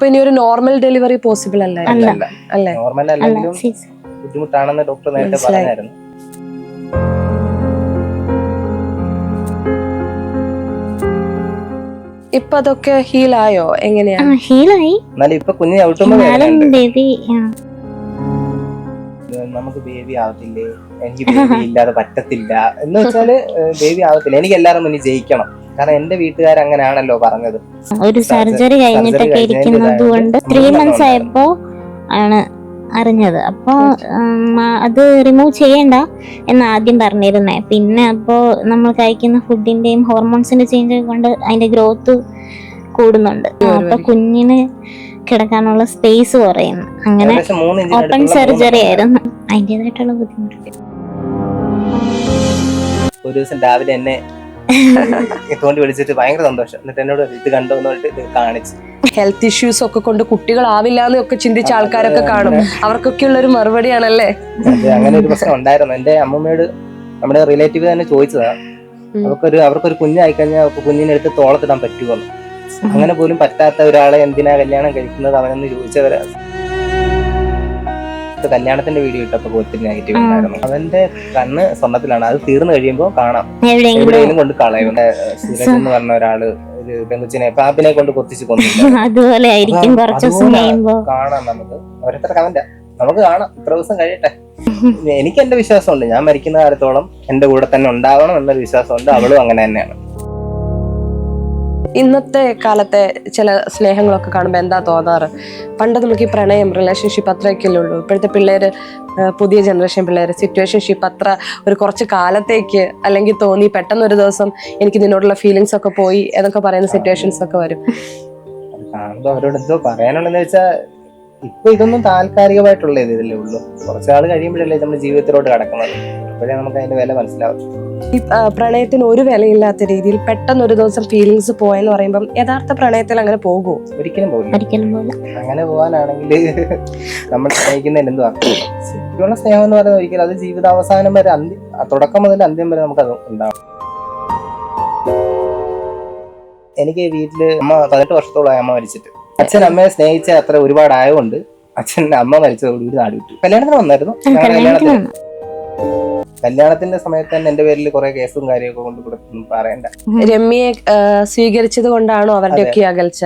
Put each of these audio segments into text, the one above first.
അപ്പൊ ഇനി ഒരു നോർമൽ ഡെലിവറി പോസിബിൾ അല്ലേ? നോർമൽ അല്ലെങ്കിലും ബുദ്ധിമുട്ടാണെന്ന് ഡോക്ടർ നേരത്തെ പറഞ്ഞായിരുന്നു. ഇപ്പൊ അതൊക്കെ ഹീലായോ? എങ്ങനെയാ? ഹീലായി. എന്നാലും ഇപ്പൊ കുഞ്ഞ് ചവിട്ടുമ്പോ നമുക്ക് ബേബി ആവത്തില്ലേ, എനിക്ക് ബേബി ഇല്ലാതെ പറ്റത്തില്ല എന്ന് വെച്ചാല് ബേബി ആവത്തില്ല. എനിക്ക് എല്ലാവരും മുന്നിൽ ജയിക്കണം, കാരണം എന്റെ വീട്ടുകാർ അങ്ങനെയാണല്ലോ പറഞ്ഞത്. ഒരു സർജറി കഴിഞ്ഞിട്ടൊക്കെ ഇരിക്കുന്നത് കൊണ്ട് 3 months ആയപ്പോ ആണ് അറിഞ്ഞത്. അപ്പോ അത് റിമൂവ് ചെയ്യണ്ട എന്ന് ആദ്യം പറഞ്ഞിരുന്നേ. പിന്നെ അപ്പോ നമ്മൾ കഴിക്കുന്ന ഫുഡിന്റെയും ഹോർമോൺസിന്റെ ചേഞ്ച് കൊണ്ട് അതിന്റെ ഗ്രോത്ത് കൂടുന്നുണ്ട്. അപ്പൊ കുഞ്ഞിന് കിടക്കാനുള്ള സ്പേസ് കുറയുന്നു. അങ്ങനെ ഓപ്പൺ സർജറി ആയിരുന്നു. അതിൻ്റെതായിട്ടുള്ള ബുദ്ധിമുട്ട്. ഒരു ദിവസം രാവിലെ എന്നെ കൊണ്ട് വിളിച്ചിട്ട് ഭയങ്കര സന്തോഷം. എന്നിട്ട് എന്നോട് ഇത് കണ്ടോ എന്ന് പറഞ്ഞിട്ട് ഇത് കാണിച്ചു. ഹെൽത്ത് ഇഷ്യൂസ് ഒക്കെ കൊണ്ട് കുട്ടികളാവില്ല എന്നൊക്കെ ചിന്തിച്ച ആൾക്കാരൊക്കെ കാണും. അവർക്കൊക്കെ ഉള്ള ഒരു മറുപടിയാണല്ലേ? അങ്ങനെ ഒരു പ്രശ്നം ഉണ്ടായിരുന്നു. എന്റെ അമ്മൂമ്മയോട് നമ്മുടെ റിലേറ്റീവ് തന്നെ ചോദിച്ചതാ, അവർക്കൊരു കുഞ്ഞായി കഴിഞ്ഞാൽ കുഞ്ഞിനെ എടുത്ത് തോളത്തിടാൻ പറ്റുമോ? അങ്ങനെ പോലും പറ്റാത്ത ഒരാളെ എന്തിനാ കല്യാണം കഴിക്കുന്നത് അവനെന്ന് ചോദിച്ചവരാ. കല്യാണത്തിന്റെ വീഡിയോ ഇട്ടപ്പോ ഒത്തിരി നെഗറ്റീവ് ഉണ്ടായിരുന്നു. അവന്റെ കണ്ണ് സ്വർണ്ണത്തിലാണ്, അത് തീർന്നു കഴിയുമ്പോ കാണാം എവിടെയെങ്കിലും കൊണ്ട് കളയും. സുരജ് എന്ന് പറഞ്ഞ ഒരാള് ഒരു പെങ്കുച്ചിനെ പാപ്പിനെ കൊണ്ട് കൊത്തിച്ച് കൊന്നില്ല. കാണാം നമുക്ക് ഓരോരുത്തർ കമന്റാ, നമുക്ക് കാണാം. ഇത്ര ദിവസം കഴിയട്ടെ. എനിക്ക് എന്റെ വിശ്വാസമുണ്ട്, ഞാൻ മരിക്കുന്ന കാലത്തോളം എന്റെ കൂടെ തന്നെ ഉണ്ടാവണം എന്നൊരു വിശ്വാസമുണ്ട്. അവളും അങ്ങനെ തന്നെയാണ്. ഇന്നത്തെ കാലത്തെ ചില സ്നേഹങ്ങളൊക്കെ കാണുമ്പോൾ എന്താ തോന്നാറ്? പണ്ട് നമുക്ക് ഈ പ്രണയം, റിലേഷൻഷിപ്പ് അത്രയൊക്കെയല്ലേ ഉള്ളൂ. ഇപ്പോഴത്തെ പിള്ളേര്, പുതിയ ജനറേഷൻ പിള്ളേര് സിറ്റുവേഷൻഷിപ്പ് അത്ര ഒരു കുറച്ച് കാലത്തേക്ക് അല്ലെങ്കിൽ തോന്നി പെട്ടെന്ന് ഒരു ദിവസം എനിക്ക് നിന്നോടുള്ള ഫീലിങ്സ് ഒക്കെ പോയി എന്നൊക്കെ പറയുന്ന സിറ്റുവേഷൻസ് ഒക്കെ വരും. കാണുമ്പോ അവരോട് എന്തോ പറയാനുള്ളതെന്ന് വെച്ചാൽ ഇപ്പൊ ഇതൊന്നും താൽക്കാലികമായിട്ടുള്ള ഇതിലേ ഉള്ളൂ. കുറച്ചാൾ കഴിയുമ്പോഴല്ലേ നമ്മൾ ജീവിതത്തിലോട്ട് കടക്കുന്നത്. അപ്പോഴേ നമുക്ക് അതിന്റെ വില മനസ്സിലാവും. ഈ പ്രണയത്തിന് ഒരു വിലയില്ലാത്ത രീതിയിൽ പെട്ടെന്ന് ഒരു ദിവസം ഫീലിങ്സ് പോയെന്ന് പറയുമ്പോൾ യഥാർത്ഥ പ്രണയത്തിൽ അങ്ങനെ പോകുമോ? ഒരിക്കലും പോകില്ല. അങ്ങനെ പോകാനാണെങ്കിൽ നമ്മൾ സ്നേഹിക്കുന്നതിന് എന്തും അർത്ഥമില്ല. ശരിക്കുള്ള സ്നേഹം എന്ന് പറയുന്നത് ഒരിക്കലും അത് ജീവിതാവസാനം വരെ, തുടക്കം മുതൽ അന്ത്യം വരെ നമുക്ക് അത് ഉണ്ടാവും. എനിക്ക് വീട്ടില് അമ്മ 18 വർഷത്തോളമായി അമ്മ മരിച്ചിട്ട്. അച്ഛൻ അമ്മയെ സ്നേഹിച്ച അത്ര ഒരുപാടായതുകൊണ്ട് അച്ഛൻ അമ്മ മരിച്ചതോടുകൂടി നാട് വിട്ടു. കല്യാണത്തിന് വന്നായിരുന്നു. കല്യാണത്തിന്റെ സമയത്ത് തന്നെ എന്റെ പേരിൽ കുറെ കേസും കാര്യമൊക്കെ കൊണ്ട് കൊടുത്തൊന്നും പറയണ്ട. രമ്യയെ സ്വീകരിച്ചത് കൊണ്ടാണോ അവരുടെ ഒക്കെ അകൽച്ച?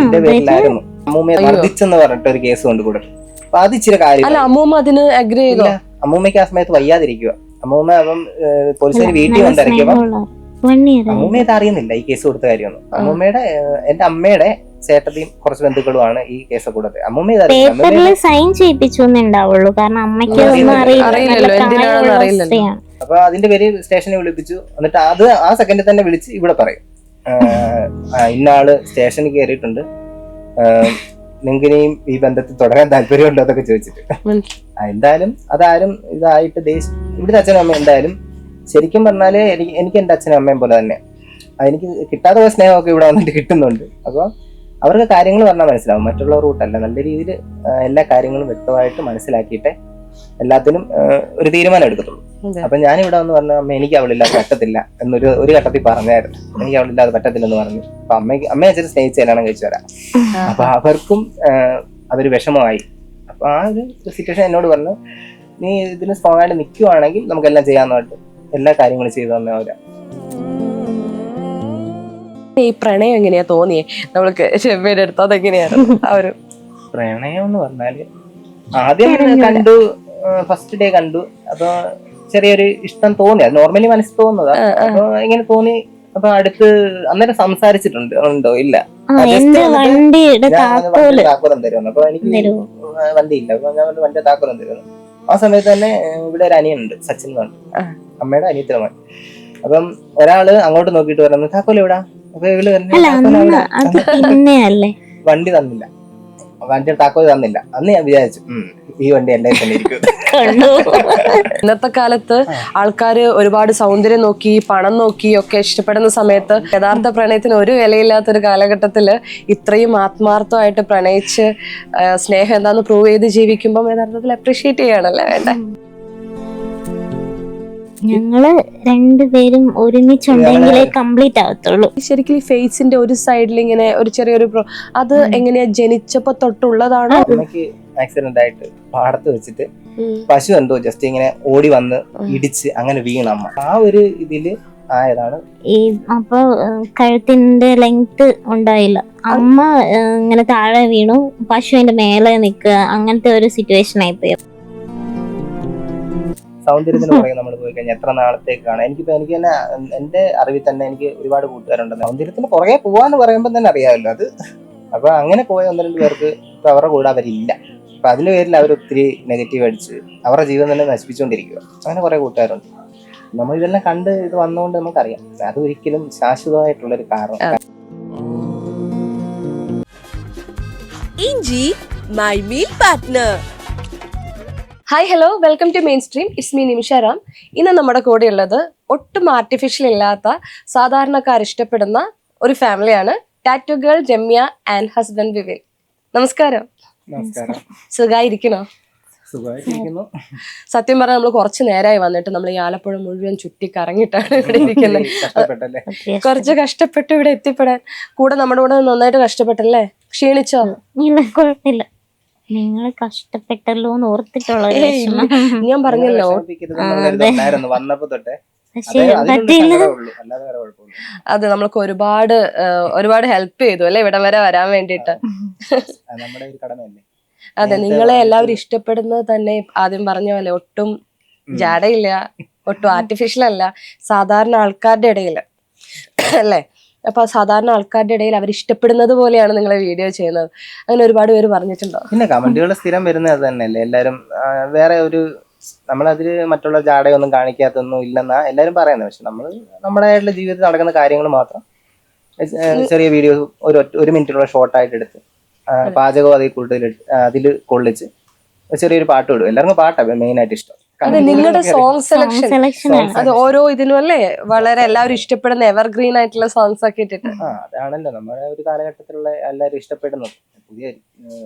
എന്റെ പേരിലായിരുന്നു. അമ്മൂമ്മയെ മർദ്ദിച്ചെന്ന് പറഞ്ഞിട്ട് ഒരു കേസ് കൊണ്ട് കൊടുത്തു. അപ്പൊ അത് ഇച്ചിരി കാര്യം. അല്ല, അമ്മൂമ്മ അതിന് അഗ്രി ചെയ്തോ? അമ്മൂമ്മയ്ക്ക് ആ സമയത്ത് വയ്യാതിരിക്കുക. അമ്മൂമ്മ അപ്പം പോലീസുകാർ വീട്ടിൽ വന്നിറക്കിയപ്പോ അമ്മൂമ്മ ഇത് അറിയുന്നില്ല ഈ കേസ് കൊടുത്ത കാര്യമൊന്നും. അമ്മൂമ്മയുടെ എന്റെ അമ്മയുടെ ചേട്ടത്തിയും കുറച്ച് ബന്ധുക്കളുമാണ് ഈ കേസ് കൂടത്തെ. അമ്മൂമ്മ സൈൻ ചെയ്യിപ്പിച്ചുണ്ടാവുള്ളൂ, കാരണം അമ്മയ്ക്ക് അറിയില്ലല്ലോ. അപ്പൊ അതിന്റെ പേര് സ്റ്റേഷനിൽ വിളിപ്പിച്ചു. എന്നിട്ട് അത് ആ സെക്കൻഡിൽ തന്നെ വിളിച്ച് ഇവിടെ പറയും, ഇന്നാള് സ്റ്റേഷനിൽ കയറിയിട്ടുണ്ട്, നിങ്ങൾക്ക് ഇനിയും ഈ ബന്ധത്തിൽ തുടരാൻ താല്പര്യമുണ്ടോ എന്നൊക്കെ ചോദിച്ചിട്ട്. എന്തായാലും അതാരും ഇതായിട്ട് ഇവിടുത്തെ അച്ഛനും അമ്മയും എന്തായാലും ശരിക്കും പറഞ്ഞാല് എനിക്ക് എന്റെ അച്ഛനും അമ്മയും പോലെ തന്നെ എനിക്ക് കിട്ടാത്ത സ്നേഹമൊക്കെ ഇവിടെ വന്നിട്ട് കിട്ടുന്നുണ്ട്. അപ്പൊ അവർക്ക് കാര്യങ്ങൾ പറഞ്ഞാൽ മനസ്സിലാവും. മറ്റുള്ള റൂട്ടല്ല, നല്ല രീതിയിൽ എല്ലാ കാര്യങ്ങളും വ്യക്തമായിട്ട് മനസ്സിലാക്കിയിട്ടേ എല്ലാത്തിനും ഒരു തീരുമാനം എടുക്കത്തുള്ളൂ. അപ്പൊ ഞാനിവിടെ വന്ന് പറഞ്ഞ അമ്മ എനിക്ക് അവളില്ലാതെ പറ്റത്തില്ല എന്നൊരു ഘട്ടത്തിൽ പറഞ്ഞായിരുന്നു. എനിക്ക് അവളില്ലാതെ പറ്റത്തില്ലെന്ന് പറഞ്ഞു. അപ്പൊ അമ്മയെ അച്ഛൻ സ്നേഹിച്ച് കല്യാണം കഴിച്ചു വരാം. അപ്പൊ അവർക്കും അതൊരു വിഷമമായി. അപ്പൊ ആ ഒരു സിറ്റുവേഷൻ എന്നോട് പറഞ്ഞു, നീ ഇതിന് സ്ട്രോങ് ആയിട്ട് നിൽക്കുവാണെങ്കിൽ നമുക്കെല്ലാം ചെയ്യാന്ന് പറഞ്ഞിട്ട് എല്ലാ കാര്യങ്ങളും ചെയ്തു തന്നവരാ. ഈ പ്രണയം എങ്ങനെയാ തോന്നിയേ നമ്മൾക്ക്? ഷെബയുടെ അടുത്ത് അതെങ്ങനെയാണ് ആ ഒരു പ്രണയം എന്ന് പറഞ്ഞാല്? ആദ്യം കണ്ടു, ഫസ്റ്റ് ഡേ കണ്ടു. അപ്പൊ ചെറിയൊരു ഇഷ്ടം തോന്നി. അത് നോർമലി മനസ്സിൽ തോന്നുന്നതാ. അപ്പൊ ഇങ്ങനെ തോന്നി. അപ്പൊ അടുത്ത് അന്നേരം സംസാരിച്ചിട്ടുണ്ട് ഉണ്ടോ? ഇല്ല. താക്കോലം തരുമെന്ന്. അപ്പൊ എനിക്ക് വണ്ടിയില്ല. അപ്പൊ ഞാൻ വണ്ടി താക്കോലം തരുമെന്ന്. ആ സമയത്ത് തന്നെ ഇവിടെ ഒരു അനിയനുണ്ട്, സച്ചിൻ എന്ന് പറഞ്ഞിട്ട്, അമ്മയുടെ അനിയത്തിയുടെ മകൻ. അപ്പം ഒരാള് അങ്ങോട്ട് നോക്കിയിട്ട് പറഞ്ഞു, താക്കോൽ എവിടാ? അപ്പൊ ഇവള് വണ്ടി തന്നില്ല, വണ്ടിയുടെ താക്കോൽ തന്നില്ല. അന്ന് ഞാൻ വിചാരിച്ചു ഈ വണ്ടി എന്റെ തന്നെ ഇരിക്കും. ഇന്നത്തെ കാലത്ത് ആൾക്കാര് ഒരുപാട് സൗന്ദര്യം നോക്കി, പണം നോക്കി ഒക്കെ ഇഷ്ടപ്പെടുന്ന സമയത്ത് യഥാർത്ഥ പ്രണയത്തിന് ഒരു വിലയില്ലാത്തൊരു കാലഘട്ടത്തില് ഇത്രയും ആത്മാർത്ഥമായിട്ട് പ്രണയിച്ച് സ്നേഹം എന്താന്ന് പ്രൂവ് ചെയ്ത് ജീവിക്കുമ്പോൾ യഥാർത്ഥത്തിൽ അപ്രീഷിയേറ്റ് ചെയ്യാണല്ലേ വേണ്ടേ? ഞങ്ങള് രണ്ടുപേരും ഒരുമിച്ചുണ്ടെങ്കിലേ കംപ്ലീറ്റ് ആവത്തുള്ളൂ. ശരിക്കും ഈ ഫേസിന്റെ ഒരു സൈഡിൽ ഇങ്ങനെ ഒരു ചെറിയൊരു അത് എങ്ങനെയാ ജനിച്ചപ്പോ തൊട്ടുള്ളതാണോ? അമ്മയ്ക്ക് ആക്സിഡന്റ് ആയിട്ട് പാടത്ത് വെച്ചിട്ട് പശു എന്തോ ജസ്റ്റ് ഇങ്ങനെ ഓടി വന്ന് ഇടിച്ച് അങ്ങനെ വീണമ്മ. ആ ഒരു ഇതില് ആയതാണ്. അപ്പൊ കഴുത്തിന്റെ ലെങ്ത് ഉണ്ടായില്ല. അമ്മ ഇങ്ങനെ താഴെ വീണു, പശുവിന്റെ മേലെ നിക്കുക, അങ്ങനത്തെ ഒരു സിറ്റുവേഷൻ ആയിപ്പോയി. സൗന്ദര്യത്തിന് പുറകെ നമ്മൾ പോയി കഴിഞ്ഞാൽ എത്ര നാളത്തേക്കാണ്? എനിക്ക് തന്നെ എന്റെ അറിവിൽ തന്നെ എനിക്ക് ഒരുപാട് കൂട്ടുകാരുണ്ട് സൗന്ദര്യത്തിന് പുറകെ പോവാന്ന് പറയുമ്പോൾ തന്നെ അറിയാമല്ലോ അത്. അപ്പൊ അങ്ങനെ പോയ 1-2 പേർക്ക് ഇപ്പൊ അവരുടെ കൂടെ അവരില്ല. അപ്പൊ അതിന്റെ പേരിൽ അവർ ഒത്തിരി നെഗറ്റീവ് അടിച്ച് അവരുടെ ജീവിതം തന്നെ നശിപ്പിച്ചുകൊണ്ടിരിക്കുക. അങ്ങനെ കുറെ കൂട്ടുകാരുണ്ട്. നമ്മൾ ഇതെല്ലാം കണ്ട് ഇത് വന്നുകൊണ്ട് നമുക്കറിയാം അത് ഒരിക്കലും ശാശ്വതമായിട്ടുള്ളൊരു കാരണം. ഇഞ്ചി my meal partner. Hi hello, welcome to main stream. It's me Nimisha Ram. ഇന്ന് നമ്മുടെ കൂടെ ഉള്ളത് ഒട്ടും ആർട്ടിഫിഷ്യൽ ഇല്ലാത്ത സാധാരണക്കാർ ഇഷ്ടപ്പെടുന്ന ഒരു ഫാമിലിയാണ്. Tattoo girl Ramya and husband Vivek. നമസ്കാരം. നമസ്കാരം. സുഖായിരിക്കണോ? സുഖമായിട്ടിരിക്കുന്നു. സത്യം പറഞ്ഞാൽ നമ്മൾ കുറച്ച് നേരമായി വന്നിട്ട് നമ്മൾ ഈ ആലപ്പുഴ മുഴുവൻ ചുറ്റി കറങ്ങിയിട്ടാണ് ഇവിടെ ഇരിക്കുന്നത്. കുറച്ച് കഷ്ടപ്പെട്ടു ഇവിടെ എത്തിപ്പെടാൻ. കൂടെ നമ്മുടെ കൂടെ നന്നായിട്ട് കഷ്ടപ്പെട്ടല്ലേ? ക്ഷീണിച്ചോ? ഇല്ല, കുഴപ്പമില്ല. നിങ്ങൾ കഷ്ടപ്പെട്ടല്ലോ എന്ന് ഓർത്തിട്ടുള്ള ഞാൻ പറഞ്ഞല്ലോ. വന്നപ്പോ തൊട്ടേ അതെ, നമ്മൾക്ക് ഒരുപാട് ഹെൽപ്പ് ചെയ്തു അല്ലെ ഇവിടം വരെ വരാൻ വേണ്ടിട്ട്. നമ്മുടെ ഒരു കടമയല്ലേ. അതെ, നിങ്ങളെ എല്ലാവരും ഇഷ്ടപ്പെടുന്നത് തന്നെ ആദ്യം പറഞ്ഞ പോലെ ഒട്ടും ജാടയില്ല, ഒട്ടും ആർട്ടിഫിഷ്യൽ അല്ല, സാധാരണ ആൾക്കാരുടെ ഇടയിൽ അല്ലേ? അപ്പൊ സാധാരണ ആൾക്കാരുടെ ഇടയിൽ അവർ ഇഷ്ടപ്പെടുന്നത് പോലെയാണ് നിങ്ങളെ വീഡിയോ ചെയ്യുന്നത്. അങ്ങനെ ഒരുപാട് പേര് പറഞ്ഞിട്ടുണ്ടോ? പിന്നെ കമന്റുകൾ സ്ഥിരം വരുന്നത് അത് തന്നെയല്ലേ. എല്ലാരും വേറെ ഒരു നമ്മളതില് മറ്റുള്ള ജാടയൊന്നും കാണിക്കാത്തൊന്നും ഇല്ലെന്നാ എല്ലാരും പറയുന്നത്. പക്ഷെ നമ്മൾ നമ്മുടെ ജീവിതത്തിൽ നടക്കുന്ന കാര്യങ്ങൾ മാത്രം ചെറിയ വീഡിയോ ഒരു മിനിറ്റുള്ള ഷോർട്ടായിട്ട് എടുത്ത് പാചകം അതിൽ കൊള്ളിച്ച് ചെറിയൊരു പാട്ട് വിടും. എല്ലാവർക്കും പാട്ടാണ് മെയിൻ ആയിട്ട് ഇഷ്ടം. അതെ, നിങ്ങളുടെ സോങ് സെലക്ഷൻ അത് ഓരോ ഇതിനും അല്ലേ വളരെ എല്ലാവരും ഇഷ്ടപ്പെടുന്ന എവർഗ്രീൻ ആയിട്ടുള്ള സോങ്സ് ഒക്കെ ഇട്ടിട്ട്. അതാണല്ലോ നമ്മുടെ ഒരു കാലഘട്ടത്തിലുള്ള എല്ലാവരും ഇഷ്ടപ്പെടുന്നത്. പുതിയ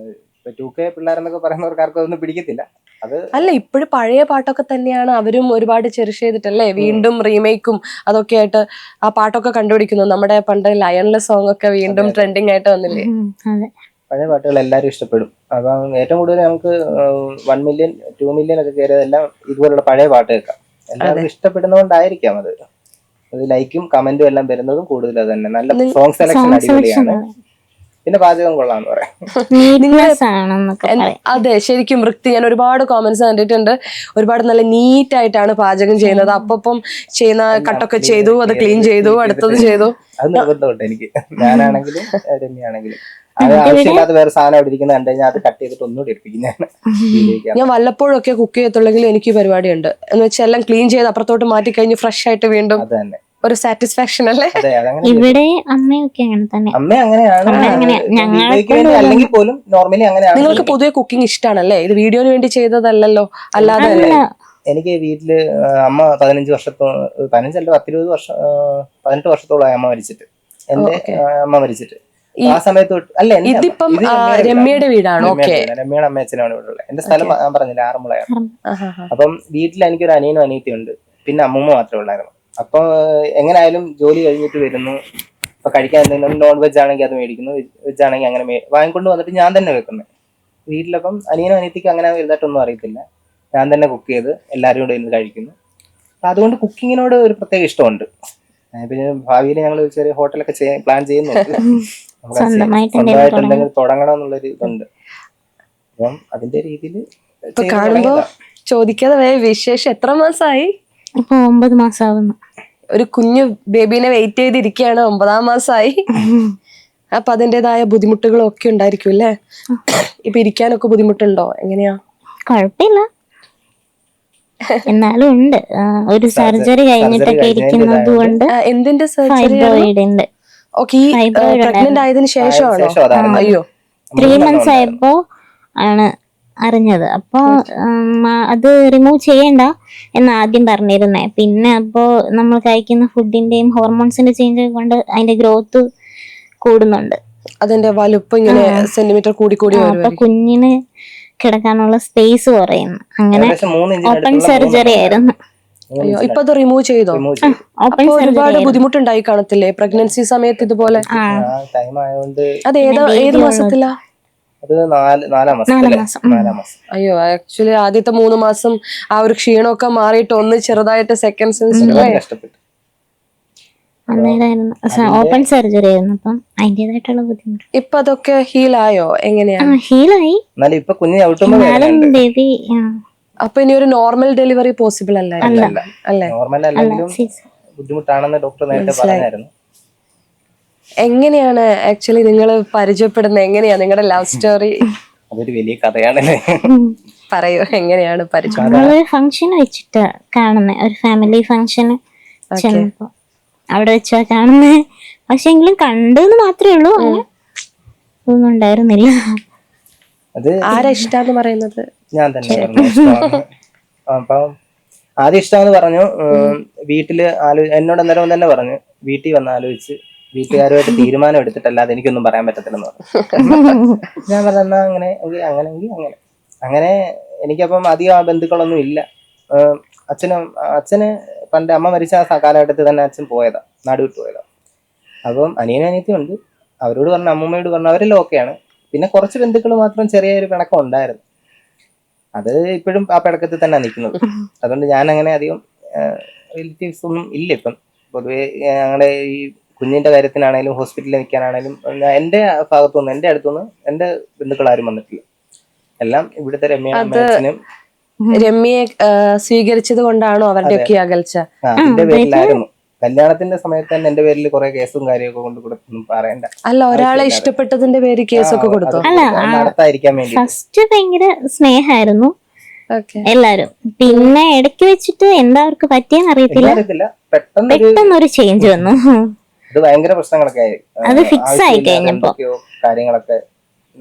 2K പിള്ളേരെന്നൊക്കെ പറയുന്നവർക്ക് അതൊന്നും പിടിക്കത്തില്ല. അത് അല്ല, ഇപ്പോഴും പഴയ പാട്ടൊക്കെ തന്നെയാണ് അവരും ഒരുപാട് ചെറിഷ് ചെയ്തിട്ടല്ലേ വീണ്ടും റീമേക്കും അതൊക്കെ ആയിട്ട് ആ പാട്ടൊക്കെ കണ്ടുപിടിക്കുന്നു. നമ്മുടെ പണ്ട് ലയണിലെ സോങ് ഒക്കെ വീണ്ടും ട്രെൻഡിങ് ആയിട്ട് വന്നില്ലേ? പഴയ പാട്ടുകൾ എല്ലാവരും ഇഷ്ടപ്പെടും. അപ്പം ഏറ്റവും കൂടുതൽ നമുക്ക് 1 മില്യൺ 2 മില്യൺ ഒക്കെ കയറിയതെല്ലാം ഇതുപോലുള്ള പഴയ പാട്ട് കേൾക്കാം. എല്ലാവർക്കും ഇഷ്ടപ്പെടുന്നതുകൊണ്ടായിരിക്കാം അത് ലൈക്കും കമന്റും എല്ലാം വരുന്നതും കൂടുതൽ. അത് തന്നെ നല്ല സോങ് സെലക്ഷൻ അടിപൊളിയാണ്. പിന്നെ പാചകം കൊള്ളാന്ന് പറയാം. അതെ, ശരിക്കും വൃത്തി. ഞാൻ ഒരുപാട് കോമന്റ്സ് കണ്ടിട്ടുണ്ട്. ഒരുപാട് നല്ല നീറ്റ് ആയിട്ടാണ് പാചകം ചെയ്യുന്നത്. അപ്പം ചെയ്യുന്ന കട്ടൊക്കെ ചെയ്തു, അത് ക്ലീൻ ചെയ്തു, അടുത്തത് ചെയ്തു. അത് നിർബന്ധമുണ്ട് എനിക്ക്. ഞാനാണെങ്കിലും രമ്യാണെങ്കിലും അത് ആവശ്യമില്ലാത്ത വേറെ സാധനം അവിടെ ഇരിക്കുന്നത് കണ്ടു കഴിഞ്ഞാൽ അത് കട്ട് ചെയ്തിട്ട് ഒന്നുകൂടി എടുപ്പിക്കും. ഞാൻ വല്ലപ്പോഴൊക്കെ കുക്ക് ചെയ്യത്തുള്ളെങ്കിലും എനിക്ക് ഈ പരിപാടി ഉണ്ട്. എന്ന് വെച്ചാൽ എല്ലാം ക്ലീൻ ചെയ്ത് അപ്പുറത്തോട്ട് മാറ്റി കഴിഞ്ഞ് ഫ്രഷ് ആയിട്ട് വീണ്ടും അത് തന്നെ ഒരു സാറ്റിസ്ഫാക്ഷൻ അല്ലേ? ഇവിടെ അമ്മയൊക്കെ അങ്ങനെ തന്നെ. അമ്മ അങ്ങനെയാണ് അല്ലെങ്കിൽ പോലും നോർമലി അങ്ങനെയാണ്. നിങ്ങൾക്ക് പൊതുവെ കുക്കിംഗ് ഇഷ്ടമാണല്ലേ? ഇത് വീഡിയോന് വേണ്ടി ചെയ്തതല്ലല്ലോ, അല്ലാതെ. എനിക്ക് വീട്ടില് അമ്മ 15 വർഷത്തോളമായി അമ്മ മരിച്ചിട്ട്. എന്റെ അമ്മ മരിച്ചിട്ട് ആ സമയത്ത് അല്ല, ഇതിപ്പം രമ്യയുടെ വീടാണോ? രമ്യയുടെ അമ്മയച്ഛനാണ് ഇവിടെ ഉള്ളത്. എന്റെ സ്ഥലം ഞാൻ പറഞ്ഞില്ല, ആറന്മുളയാണ്. അപ്പം വീട്ടിൽ എനിക്കൊരു അനിയനും അനിയത്തിയുണ്ട്, പിന്നെ അമ്മൂമ്മ മാത്രമേ ഉള്ളായിരുന്നു. അപ്പൊ എങ്ങനെയായാലും ജോലി കഴിഞ്ഞിട്ട് വരുന്നു, ഇപ്പൊ കഴിക്കാൻ എന്തെങ്കിലും നോൺ വെജ് ആണെങ്കിൽ അത് മേടിക്കുന്നു, വെജ് ആണെങ്കിൽ അങ്ങനെ വാങ്ങിക്കൊണ്ട് വന്നിട്ട് ഞാൻ തന്നെ വെക്കുന്നത് വീട്ടിലപ്പം. അനിയനും അനിയത്തിക്ക് അങ്ങനെ വലുതായിട്ടൊന്നും അറിയത്തില്ല. ഞാൻ തന്നെ കുക്ക് ചെയ്ത് എല്ലാവരും കൂടെ ഇരുന്ന് കഴിക്കുന്നു. അതുകൊണ്ട് കുക്കിങ്ങിനോട് ഒരു പ്രത്യേക ഇഷ്ടമുണ്ട്. പിന്നെ ഭാവിയിൽ ഞങ്ങൾ ചെറിയ ഹോട്ടലൊക്കെ പ്ലാൻ ചെയ്യുന്നുണ്ട്. സ്വന്തമായിട്ട് എന്തെങ്കിലും തുടങ്ങണം എന്നുള്ളൊരു ഇതുണ്ട്. അപ്പം അതിന്റെ രീതിയിൽ കാണുമ്പോ ചോദിക്കാതെ വിശേഷം. എത്ര മാസമായി? ഇപ്പൊ 9 മാസമാവുന്നു. ഒരു കുഞ്ഞു ബേബീനെ വെയിറ്റ് ചെയ്തിരിക്കുകയാണ്. 9ാം മാസമായി. അപ്പൊ അതിൻ്റെതായ ബുദ്ധിമുട്ടുകളും ഒക്കെ ഉണ്ടായിരിക്കും അല്ലേ? ഇപ്പൊ ഇരിക്കാനൊക്കെ ബുദ്ധിമുട്ടുണ്ടോ? എങ്ങനെയാ? കുഴപ്പമില്ല, എന്നാലും ഉണ്ട്. ഒരു സർജറി കഴിഞ്ഞിട്ടൊക്കെ ഇരിക്കുന്നത് കൊണ്ട്. എന്തിന്റെ സർജറി? ഓക്കെ, പ്രഗ്നന്റ് ആയതിനു ശേഷമാണോ? അയ്യോ, 3 months ആയപ്പോ ആണ് അറിഞ്ഞത്. അപ്പൊ അത് റിമൂവ് ചെയ്യണ്ട എന്ന് ആദ്യം പറഞ്ഞിരുന്നേ. പിന്നെ അപ്പോ നമ്മൾ കഴിക്കുന്ന ഫുഡിന്റെയും ഹോർമോൺസിന്റെ ചേഞ്ച് കൊണ്ട് അതിന്റെ ഗ്രോത്ത് കൂടുന്നുണ്ട്. അതിന്റെ വലുപ്പം ഇങ്ങനെ സെന്റിമീറ്റർ കൂടി അപ്പൊ കുഞ്ഞിന് കിടക്കാനുള്ള സ്പേസ് കുറയുന്നു. അങ്ങനെ ഓപ്പൺ സർജറി ആയിരുന്നു. അയ്യോ ഇപ്പൊ അത് റിമൂവ് ചെയ്തോ? റിമൂവ് ചെയ്തു. ഓപ്പൺ അപ്പൊ ഒരുപാട് സർജറി ബുദ്ധിമുട്ടുണ്ടായി കാണത്തില്ലേ പ്രഗ്നൻസി സമയത്ത് ഇതുപോലെ? ആ ടൈം ആയതുകൊണ്ട് അത് ഏത് മാസത്തിലാ? അത് നാലാം മാസം. നാലാം മാസം. അയ്യോ ആക്ച്വലി ആദ്യത്തെ 3 മാസം ആ ഒരു ക്ഷീണമൊക്കെ മാറിയിട്ട് ഒന്ന് ചെറുതായിട്ട് സെക്കൻഡ് സെൻസ് കഷ്ടപ്പെട്ടു. അന്നേരമായിരുന്നു ഓപ്പൺ സർജറി ആയിരുന്നു. അപ്പം അതിന്റേതായിട്ടുള്ള ബുദ്ധിമുട്ട്. ഇപ്പൊ അതൊക്കെ ഹീലായോ എങ്ങനെയാ? ഹീലായി. എന്നാലും ഇപ്പൊ കുഞ്ഞ് ചവിട്ടുമ്പോ എന്നാലും ബേബി അപ്പൊ ഇനി ഒരു നോർമൽ ഡെലിവറി പോസിബിൾ അല്ലായിരുന്നു അല്ലേ? നോർമൽ അല്ലെങ്കിലും ബുദ്ധിമുട്ടാണെന്ന് ഡോക്ടർ നേരത്തെ പറഞ്ഞായിരുന്നു. എങ്ങനെയാണ് ആക്ച്വലി നിങ്ങൾ പരിചയപ്പെടുന്നത്? എങ്ങനെയാ നിങ്ങളുടെ ലവ് സ്റ്റോറി? അതൊരു വലിയ കഥയാണല്ലേ. പറയൂ, എങ്ങനെയാണ് പരിചയം? നമ്മളൊരു ഫംഗ്ഷൻ വെച്ചിട്ട് കാണുന്നേ, ഒരു ഫാമിലി ഫംഗ്ഷന് ചെന്നപ്പോ അവിടെ വെച്ചാ കാണുന്നേ. പക്ഷെ എങ്കിലും കണ്ടെന്ന് മാത്രമേ ഉള്ളൂ, അങ്ങനെ ഒന്നും ഉണ്ടായിരുന്നില്ല. അത് ആരാ ഇഷ്ടാന്ന് പറയുന്നത്? ഞാൻ തന്നെ പറഞ്ഞു ഇഷ്ടമാണ്. അപ്പം ആദ്യം ഇഷ്ടമെന്ന് പറഞ്ഞു. വീട്ടില് എന്നോട് അന്നേരം തന്നെ പറഞ്ഞു വീട്ടിൽ വന്ന് ആലോചിച്ച് വീട്ടുകാരുമായിട്ട് തീരുമാനം എടുത്തിട്ടല്ലാതെ എനിക്കൊന്നും പറയാൻ പറ്റത്തില്ലെന്ന് പറഞ്ഞു. ഞാൻ പറഞ്ഞ അങ്ങനെ അങ്ങനെ എനിക്കപ്പം അധികം ആ ബന്ധുക്കളൊന്നും ഇല്ല. അച്ഛന് പണ്ട് അമ്മ മരിച്ച ആ കാലഘട്ടത്തിൽ തന്നെ അച്ഛൻ പോയതാ, നാട് വിട്ടു പോയതാ. അപ്പം അനിയനും അനിയത്തിയും ഉണ്ട്. അവരോട് പറഞ്ഞു, അമ്മൂമ്മയോട് പറഞ്ഞു, അവരെല്ലാം ഓക്കെയാണ്. പിന്നെ കുറച്ച് ബന്ധുക്കൾ മാത്രം ചെറിയൊരു പിണക്കം ഉണ്ടായിരുന്നു. അത് ഇപ്പോഴും ആ പിണക്കത്തിൽ തന്നെ നിൽക്കുന്നത്. അതുകൊണ്ട് ഞാൻ അങ്ങനെ അധികം റിലേറ്റീവ്സ് ഒന്നും ഇല്ല ഇപ്പം. പൊതുവെ ഞങ്ങളുടെ ഈ കുഞ്ഞിന്റെ കാര്യത്തിനാണേലും ഹോസ്പിറ്റലിൽ നിൽക്കാനാണേലും എൻ്റെ ഭാഗത്തുനിന്ന്, എൻ്റെ അടുത്തുനിന്ന് എൻ്റെ ബന്ധുക്കൾ ആരും വന്നിട്ടില്ല. എല്ലാം ഇവിടുത്തെ രമ്യനും രമ്യയെ സ്വീകരിച്ചത് കൊണ്ടാണോ അവരുടെ ഒക്കെ അകൽച്ച? അതിന്റെ പേരിലായിരുന്നു. കല്യാണത്തിന്റെ സമയത്ത് തന്നെ എന്റെ പേരിൽ കുറെ കേസും കാര്യമൊക്കെ കൊണ്ട് കൊടുത്തൊന്നും പറയണ്ട. അല്ല, ഒരാളെ ഇഷ്ടപ്പെട്ടതിന്റെ പേര് കേസൊക്കെ കൊടുത്തു? നടത്താതിരിക്കാൻ വേണ്ടി. ഫസ്റ്റ് ഭയങ്കര സ്നേഹമായിരുന്നു എല്ലാരും. പിന്നെ ഇടയ്ക്ക് വെച്ചിട്ട് എന്താ അവർക്ക് പറ്റിയെന്ന് അറിയത്തില്ല, പെട്ടെന്നൊരു ചേഞ്ച് വന്നു. അത് ഭയങ്കര പ്രശ്നങ്ങളൊക്കെ ആയി. അത് ഫിക്സ് ആയി കഴിഞ്ഞപ്പോ കാര്യങ്ങളൊക്കെ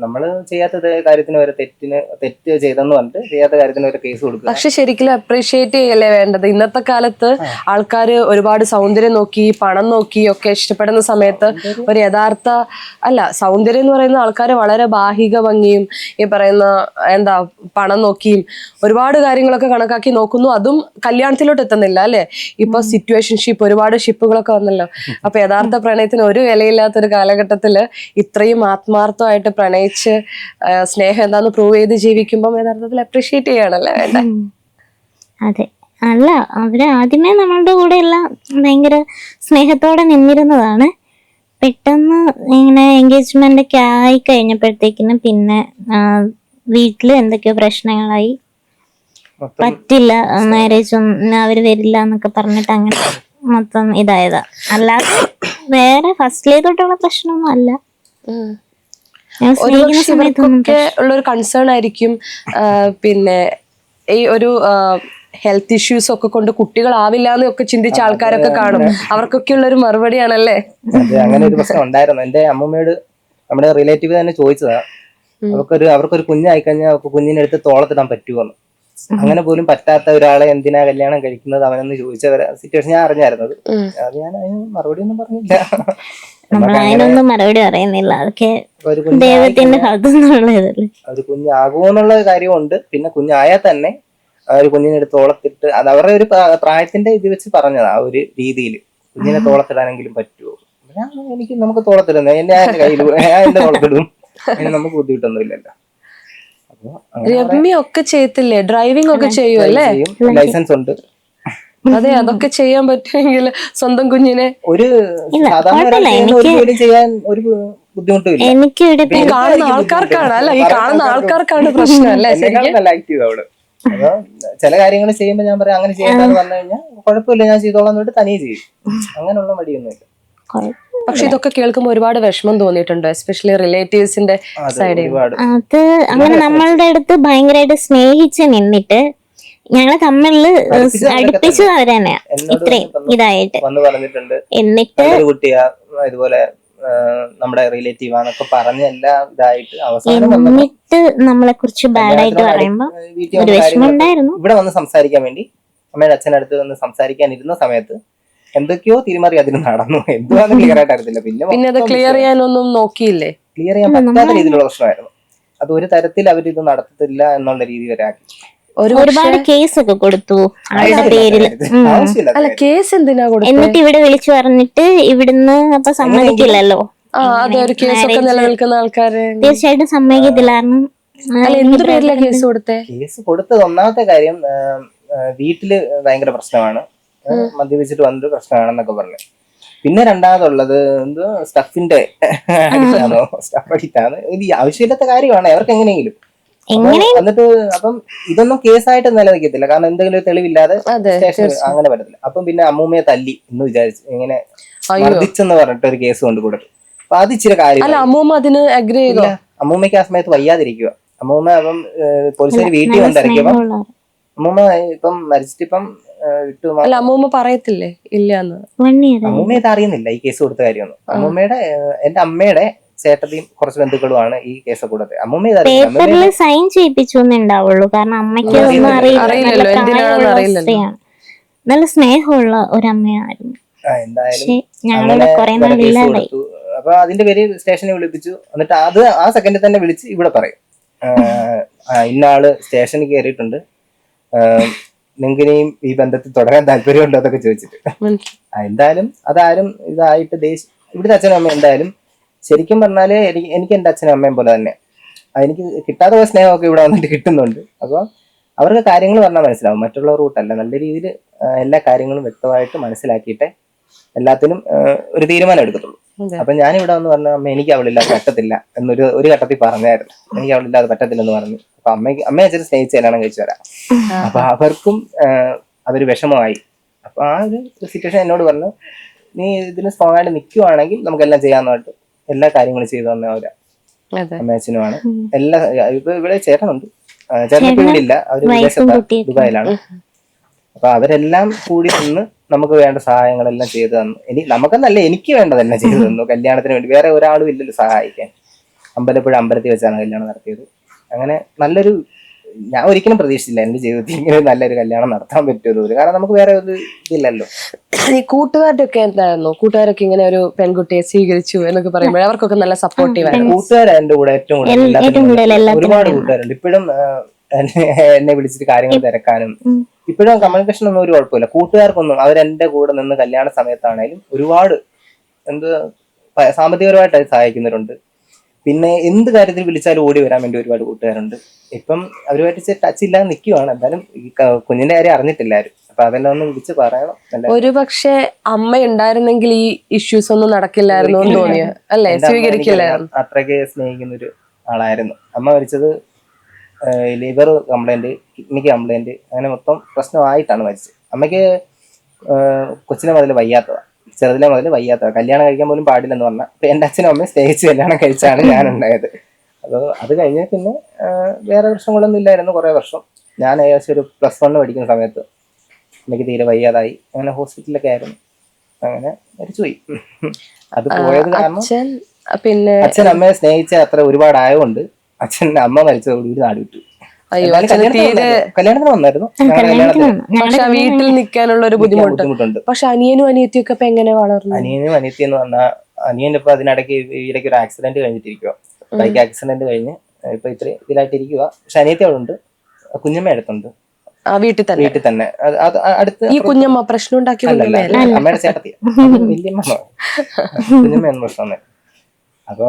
നമ്മള് ചെയ്യാത്ത കാര്യത്തിന് വരെ തെറ്റ് ചെയ്തെന്ന് പറഞ്ഞിട്ട് ചെയ്യാത്ത കാര്യത്തിന് വരെ കേസ് കൊടുക്കും. പക്ഷെ ശരിക്കും അപ്രീഷിയേറ്റ് ചെയ്യല്ലേ വേണ്ടത്? ഇന്നത്തെ കാലത്ത് ആൾക്കാര് ഒരുപാട് സൗന്ദര്യം നോക്കി പണം നോക്കി ഒക്കെ ഇഷ്ടപ്പെടുന്ന സമയത്ത് ഒരു യഥാർത്ഥ സൗന്ദര്യം എന്ന് പറയുന്ന ആൾക്കാര് വളരെ ബാഹിക ഭംഗിയും ഈ പറയുന്ന പണം നോക്കിയും ഒരുപാട് കാര്യങ്ങളൊക്കെ കണക്കാക്കി നോക്കുന്നു. അതും കല്യാണത്തിലോട്ട് എത്തുന്നില്ല അല്ലെ? ഇപ്പൊ സിറ്റുവേഷൻഷിപ്പ്, ഒരുപാട് ഷിപ്പുകളൊക്കെ വന്നല്ലോ. അപ്പൊ യഥാർത്ഥ പ്രണയത്തിന് ഒരു വിലയില്ലാത്തൊരു കാലഘട്ടത്തില് ഇത്രയും ആത്മാർത്ഥമായിട്ട് സ്നേഹം എന്താന്ന് പ്രൂവ് ചെയ്ത് ജീവിക്കുമ്പോൾ യഥാർത്ഥത്തിൽ അപ്രീഷിയേറ്റ് ചെയ്യാണല്ലേ വേണ്ട? അതെ. അല്ല, അവര് ആദ്യമേ നമ്മളുടെ കൂടെ എല്ലാം ഭയങ്കര സ്നേഹത്തോടെ നിന്നിരുന്നതാണ്. പെട്ടെന്ന് ഇങ്ങനെ എൻഗേജ്മെന്റ് ഒക്കെ ആയി കഴിഞ്ഞപ്പോഴത്തേക്കിനും പിന്നെ വീട്ടില് എന്തൊക്കെയോ പ്രശ്നങ്ങളായി. പറ്റില്ല, മാരേജ് ഒന്നും അവര് വരില്ല എന്നൊക്കെ പറഞ്ഞിട്ട് അങ്ങനെ മൊത്തം ഇതായതാ. അല്ലാതെ വേറെ ഫസ്റ്റിലേ തൊട്ടുള്ള പ്രശ്നമൊന്നും അല്ല. ഇവർക്കൊക്കെ ഉള്ളൊരു കൺസേൺ ആയിരിക്കും പിന്നെ ഈ ഒരു ഹെൽത്ത് ഇഷ്യൂസ് ഒക്കെ കൊണ്ട് കുട്ടികളാവില്ല എന്നൊക്കെ ചിന്തിച്ച ആൾക്കാരൊക്കെ കാണും. അവർക്കൊക്കെ ഉള്ളൊരു മറുപടിയാണല്ലേ? അങ്ങനെ ഒരു പ്രശ്നം ഉണ്ടായിരുന്നു. എന്റെ അമ്മൂമ്മയോട് നമ്മുടെ റിലേറ്റീവ് തന്നെ ചോദിച്ചതാ, അവർക്കൊരു കുഞ്ഞായി കഴിഞ്ഞാൽ അവർക്ക് കുഞ്ഞിനെ എടുത്ത് തോളത്തിടാൻ പറ്റുമെന്ന്. അങ്ങനെ പോലും പറ്റാത്ത ഒരാളെ എന്തിനാ കല്യാണം കഴിക്കുന്നത് അവനെന്ന് ചോദിച്ച സിറ്റുവേഷൻ ഞാൻ അറിഞ്ഞായിരുന്നത്. അത് ഞാൻ അതിന് മറുപടി ഒന്നും പറഞ്ഞില്ല. നമ്മൾ അതിനൊന്നും മറുപടി പറയുന്നില്ല. അതൊക്കെ ദൈവത്തിന്റെ ഭാഗത്തുനിന്നുള്ളതല്ലേ. ഒരു കുഞ്ഞാകുമെന്നുള്ള കാര്യമുണ്ട്. പിന്നെ കുഞ്ഞായാൽ തന്നെ ഒരു കുഞ്ഞിനെ എടുത്ത് തോളത്തിട്ട്, അത് അവരുടെ ഒരു പ്രായത്തിന്റെ ഇത് വെച്ച് പറഞ്ഞതാ. ആ ഒരു രീതിയിൽ കുഞ്ഞിനെ തോളത്തിടാനെങ്കിലും പറ്റുമോ? നമുക്ക് തോളത്തിടുന്നത് എന്റെ കയ്യിൽ എന്റെ തോളത്തിടും, നമുക്ക് ബുദ്ധിമുട്ടൊന്നും ഇല്ലല്ലോ. രമ്യ ഒക്കെ ചെയ്യത്തില്ലേ? ഡ്രൈവിംഗ് ഒക്കെ ചെയ്യുമല്ലേ? ലൈസൻസ് ഉണ്ട്. അതെ, അതൊക്കെ ചെയ്യാൻ പറ്റുമെങ്കിൽ സ്വന്തം കുഞ്ഞിനെ ഒരു സാധാരണ ചെയ്യാൻ ഒരു ബുദ്ധിമുട്ടില്ല. ഈ കാണുന്ന ആൾക്കാർക്കാണ് അല്ല, ഈ കാണുന്ന ആൾക്കാർക്കാണ് പ്രശ്നം അല്ലേ? നല്ല ആക്റ്റീവ് അവിടെ. അപ്പൊ ചില കാര്യങ്ങൾ ചെയ്യുമ്പോ ഞാൻ പറയാം അങ്ങനെ ചെയ്യാന്ന് പറഞ്ഞു കഴിഞ്ഞാൽ കുഴപ്പമില്ല, ഞാൻ ചെയ്തോളാം എന്നിട്ട് തനിയെ ചെയ്യും. അങ്ങനെയുള്ള മടിയൊന്നുമില്ല. പക്ഷെ ഇതൊക്കെ കേൾക്കുമ്പോൾ ഒരുപാട് വിഷമം തോന്നിയിട്ടുണ്ട്, എസ്പെഷ്യലി റിലേറ്റീവ്സിന്റെ സൈഡിൽ. അത് അങ്ങനെ നമ്മളുടെ അടുത്ത് ഭയങ്കരമായിട്ട് സ്നേഹിച്ച് നിന്നിട്ട് ഞങ്ങളെ തമ്മില് അടുപ്പിച്ചത് അവര് തന്നെയാ ഇത്രയും ഇതായിട്ട്. എന്നിട്ട് കുട്ടിയാ ഇതുപോലെ നമ്മുടെ റിലേറ്റീവ് ആന്നൊക്കെ പറഞ്ഞ എല്ലാം ഇതായിട്ട് അവസാനം എന്നിട്ട് നമ്മളെ കുറിച്ച് ബാഡായിട്ട് പറയുമ്പോ ഒരു വിഷമം ഉണ്ടായിരുന്നു. ഇവിടെ വന്ന് സംസാരിക്കാൻ വേണ്ടി അമ്മയുടെ അച്ഛനടുത്ത് വന്ന് സംസാരിക്കാനിരുന്ന സമയത്ത് എന്തൊക്കെയോ തിരിമറി അതിന് നടന്നു. എന്തുവാന്ന് ക്ലിയർ ആയിട്ട് അറിയത്തില്ല. പിന്നെ അത് ക്ലിയർ ചെയ്യാനൊന്നും നോക്കിയില്ലേ? ക്ലിയർ ചെയ്യാൻ പറ്റാത്ത രീതിയിലുള്ള പ്രശ്നമായിരുന്നു. അത് ഒരു തരത്തിൽ അവരിത് നടത്തത്തില്ല എന്നുള്ള രീതി വരെ ആക്കി. ഒരുപാട് കേസൊക്കെ കൊടുത്തു ആളുടെ പേരിൽ. ആവശ്യമില്ല. അല്ല കേസ് എന്തിനാ കൊടുത്തത്? എന്നിട്ട് ഇവിടെ വിളിച്ചു പറഞ്ഞിട്ട് ഇവിടുന്ന് അപ്പൊ സമ്മതിക്കില്ലല്ലോ. അതെ, ഒരു കേസൊക്കെ നിലനിൽക്കുന്ന ആൾക്കാര് തീർച്ചയായിട്ടും സമ്മതിക്കത്തില്ല. കാരണം അല്ല എന്ത് പേരിലാ കേസ് കൊടുത്തേ? കേസ് കൊടുത്തത് ഒന്നാമത്തെ കാര്യം വീട്ടില് ഭയങ്കര പ്രശ്നമാണ്, മദ്യപിച്ചിട്ട് വന്നൊരു പ്രശ്നമാണെന്നൊക്കെ പറഞ്ഞു. പിന്നെ രണ്ടാമതുള്ളത് എന്തോ സ്റ്റഫിന്റെ അഡിക്റ്റാണോ, സ്റ്റഫ് അഡിക്റ്റാണ്. ഇത് ആവശ്യമില്ലാത്ത കാര്യമാണ് അവർക്ക് എങ്ങനെയെങ്കിലും. എന്നിട്ട് അപ്പം ഇതൊന്നും കേസായിട്ട് നിലനിൽക്കത്തില്ല, കാരണം എന്തെങ്കിലും ഒരു തെളിവില്ലാതെ സ്റ്റേഷൻ അങ്ങനെ പറ്റത്തില്ല. അപ്പം പിന്നെ അമ്മൂമ്മയെ തല്ലി എന്ന് വിചാരിച്ചു ഇങ്ങനെ മർദ്ദിച്ചെന്ന് പറഞ്ഞിട്ട് ഒരു കേസ് കൊണ്ട് കൊടുത്തു. അപ്പൊ അത് ഇച്ചിരി കാര്യം. അമ്മൂമ്മ അതിന് അഗ്രി ചെയ്തോ? അമ്മൂമ്മയ്ക്ക് ആ സമയത്ത് വയ്യാതിരിക്കുക. അമ്മൂമ്മ അപ്പം പോലീസുകാർ വീട്ടിൽ കൊണ്ടിറക്കിയപ്പം അമ്മൂമ്മ ഇപ്പം മരിച്ചിട്ടിപ്പം അല്ല അമ്മൂമ്മ പറയത്തില്ലേ ഇല്ലാന്ന്? അമ്മൂമ്മ ഇത് അറിയുന്നില്ല ഈ കേസ് കൊടുത്ത കാര്യമൊന്നും. അമ്മൂമ്മയുടെ എന്റെ അമ്മയുടെ ചേട്ടത്തിയും കുറച്ച് ബന്ധുക്കളുമാണ് ഈ കേസ് കൊടുത്തത്. അമ്മൂമ്മ പേപ്പറിൽ സൈൻ ചെയ്യിപ്പിച്ചുണ്ടാവുള്ളൂ, കാരണം അമ്മയ്ക്ക് ഒന്നും അറിയില്ല. നല്ല സ്നേഹമുള്ള ഒരമ്മയായിരുന്നു. എന്തായാലും അങ്ങനെ കേസ് കൊടുത്തു. അപ്പൊ അതിന്റെ പേര് സ്റ്റേഷനിൽ വിളിപ്പിച്ചു. എന്നിട്ട് അത് ആ സെക്കൻഡിൽ തന്നെ വിളിച്ച് ഇവിടെ പറയും, ഇന്ന ആള് സ്റ്റേഷനിൽ കയറിയിട്ടുണ്ട്, നിങ്ങൾക്ക് ഇനിയും ഈ ബന്ധത്തിൽ തുടരാൻ താല്പര്യമുണ്ടോ എന്നൊക്കെ ചോദിച്ചിട്ട്. എന്തായാലും അതാരും ഇതായിട്ട് ഇവിടുത്തെ അച്ഛനും അമ്മയും എന്തായാലും ശരിക്കും പറഞ്ഞാല് എനിക്ക് എന്റെ അച്ഛനും അമ്മയും പോലെ തന്നെ എനിക്ക് കിട്ടാത്ത സ്നേഹമൊക്കെ ഇവിടെ വന്നിട്ട് കിട്ടുന്നുണ്ട്. അപ്പൊ അവർക്ക് കാര്യങ്ങൾ പറഞ്ഞാൽ മനസ്സിലാവും, മറ്റുള്ള റൂട്ടല്ല. നല്ല രീതിയിൽ എല്ലാ കാര്യങ്ങളും വ്യക്തമായിട്ട് മനസ്സിലാക്കിയിട്ടേ എല്ലാത്തിനും ഒരു തീരുമാനം എടുക്കത്തുള്ളൂ. അപ്പൊ ഞാനിവിടെ വന്ന് പറഞ്ഞ അമ്മ എനിക്ക് അവളില്ലാതെ പറ്റത്തില്ല എന്നൊരു ഘട്ടത്തിൽ പറഞ്ഞായിരുന്നു. എനിക്ക് അവളില്ലാതെ പറ്റത്തില്ലെന്ന് പറഞ്ഞു. അപ്പൊ അമ്മയെ അച്ഛൻ സ്നേഹിച്ച് കല്യാണം കഴിച്ചു വരാം. അപ്പൊ അവർക്കും അതൊരു വിഷമമായി. അപ്പൊ ആ ഒരു സിറ്റുവേഷൻ എന്നോട് പറഞ്ഞു, നീ ഇതിന് സ്ട്രോങ് ആയിട്ട് നിൽക്കുവാണെങ്കിൽ നമുക്കെല്ലാം ചെയ്യാന്ന് പറഞ്ഞിട്ട് എല്ലാ കാര്യങ്ങളും ചെയ്തു തന്നെ അവരാ. അമ്മയച്ഛനുമാണ് എല്ലാ. ഇപ്പൊ ഇവിടെ ചേട്ടനുണ്ട്, ചേട്ടനിപ്പോ ഇവിടെ ഇല്ല, അവര് വിദേശത്ത് ദുബായിലാണ്. അപ്പൊ അവരെല്ലാം കൂടി നിന്ന് നമുക്ക് വേണ്ട സഹായങ്ങളെല്ലാം ചെയ്തു തന്നു. നമുക്കെന്നല്ല, എനിക്ക് വേണ്ടതെല്ലാം ചെയ്തു തന്നു കല്യാണത്തിന് വേണ്ടി. വേറെ ഒരാളും ഇല്ലല്ലോ സഹായിക്കാൻ. അമ്പലപ്പുഴ അമ്പലത്തിൽ വെച്ചാണ് കല്യാണം നടത്തിയത്. അങ്ങനെ നല്ലൊരു, ഞാൻ ഒരിക്കലും പ്രതീക്ഷിച്ചില്ല എന്റെ ജീവിതത്തിൽ ഇങ്ങനെ നല്ലൊരു കല്യാണം നടത്താൻ പറ്റുമോ. കാരണം നമുക്ക് വേറെ ഒരു ഇതില്ലല്ലോ. ഈ കൂട്ടുകാരുടെ ഒക്കെ എന്തായിരുന്നു? കൂട്ടുകാരൊക്കെ ഇങ്ങനെ ഒരു പെൺകുട്ടിയെ സ്വീകരിച്ചു എന്നൊക്കെ പറയുമ്പോൾ അവർക്കൊക്കെ നല്ല സപ്പോർട്ടീവ് ആയിരുന്നു. കൂട്ടുകാരാണ് എന്റെ കൂടെ ഏറ്റവും കൂടുതൽ. ഒരുപാട് കൂട്ടുകാരുണ്ട് ഇപ്പോഴും എന്നെ വിളിച്ചിട്ട് കാര്യങ്ങൾ തിരക്കാനും. ഇപ്പോഴും കമ്മ്യൂണിക്കേഷൻ ഒന്നും ഒരു കുഴപ്പമില്ല. കൂട്ടുകാർക്കൊന്നും അവരെന്റെ കൂടെ നിന്ന് കല്യാണ സമയത്താണേലും ഒരുപാട് സാമ്പത്തികപരമായിട്ട് സഹായിക്കുന്നവരുണ്ട്. പിന്നെ എന്ത് കാര്യത്തിൽ വിളിച്ചാലും ഓടി വരാൻ വേണ്ടി ഒരുപാട് കൂട്ടുകാരുണ്ട്. ഇപ്പം അവരുമായിട്ട് ടച്ച് ഇല്ലാതെ നിൽക്കുവാണ്. എന്തായാലും ഈ കുഞ്ഞിന്റെ കാര്യം അറിഞ്ഞിട്ടില്ലാരും. അപ്പൊ അതെല്ലാം ഒന്ന് വിളിച്ച് പറയണം. ഒരു പക്ഷെ അമ്മ ഉണ്ടായിരുന്നെങ്കിൽ ഈ ഇഷ്യൂസ് ഒന്നും നടക്കില്ലായിരുന്നു എന്ന് തോന്നിയ അല്ലേ? സ്വീകരിക്കില്ലായിരുന്നു. അത്രയ്ക്ക് സ്നേഹിക്കുന്ന ഒരു ആളായിരുന്നു. അമ്മ മരിച്ചത് ലിവർ കംപ്ലൈന്റ്, കിഡ്നിക്ക് കംപ്ലൈന്റ്, അങ്ങനെ മൊത്തം പ്രശ്നമായിട്ടാണ് മരിച്ചത്. അമ്മയ്ക്ക് കൊച്ചിനെ മുതൽ വയ്യാത്തതാണ്, ചെറുതിലെ മുതൽ വയ്യാത്തതാണ്. കല്യാണം കഴിക്കാൻ പോലും പാടില്ലെന്ന് പറഞ്ഞാൽ. അപ്പൊ എന്റെ അച്ഛനും അമ്മയും സ്നേഹിച്ച് കല്യാണം കഴിച്ചാണ് ഞാൻ ഉണ്ടായത്. അപ്പോൾ അത് കഴിഞ്ഞ് പിന്നെ വേറെ പ്രശ്നങ്ങളൊന്നും ഇല്ലായിരുന്നു കുറേ വർഷം. ഞാൻ ഏകദേശം ഒരു +1 പഠിക്കുന്ന സമയത്ത് എനിക്ക് തീരെ വയ്യാതായി. അങ്ങനെ ഹോസ്പിറ്റലിലൊക്കെ ആയിരുന്നു. അങ്ങനെ മരിച്ചുപോയി. അത് പോയത് കാരണം പിന്നെ അച്ഛൻ അമ്മയെ സ്നേഹിച്ച അത്ര ഒരുപാടായതുകൊണ്ട് അമ്മ മരിച്ചതോട് ഒരു നാട് വിട്ടു. കല്യാണത്തിന് വന്നായിരുന്നു. പക്ഷെ വീട്ടിൽ നിൽക്കാനുള്ള ഒരു ബുദ്ധിമുട്ടുണ്ട്. പക്ഷെ അനിയനും അനിയത്തിയൊക്കെ ഇപ്പൊ എങ്ങനെ വളർന്നു? അനിയനും അനിയത്തി എന്ന് പറഞ്ഞാൽ അനിയൻ ഇപ്പൊ അതിനിടയ്ക്ക് ഈയിടയ്ക്ക് ഒരു ആക്സിഡന്റ് കഴിഞ്ഞിട്ടിരിക്കുക. ബൈക്ക് ആക്സിഡന്റ് കഴിഞ്ഞ് ഇപ്പൊ ഇത്ര ഇതിലായിട്ടിരിക്കുക. പക്ഷെ അനിയത്തി അവിടെ ഉണ്ട്, കുഞ്ഞമ്മ അടുത്തുണ്ട്. വീട്ടിൽ തന്നെ അടുത്ത്. ഈ കുഞ്ഞമ്മ പ്രശ്നം ഉണ്ടാക്കി അമ്മയുടെ ചേട്ടത്തി വല്യമ്മ കുഞ്ഞമ്മ പ്രശ്നം. അപ്പൊ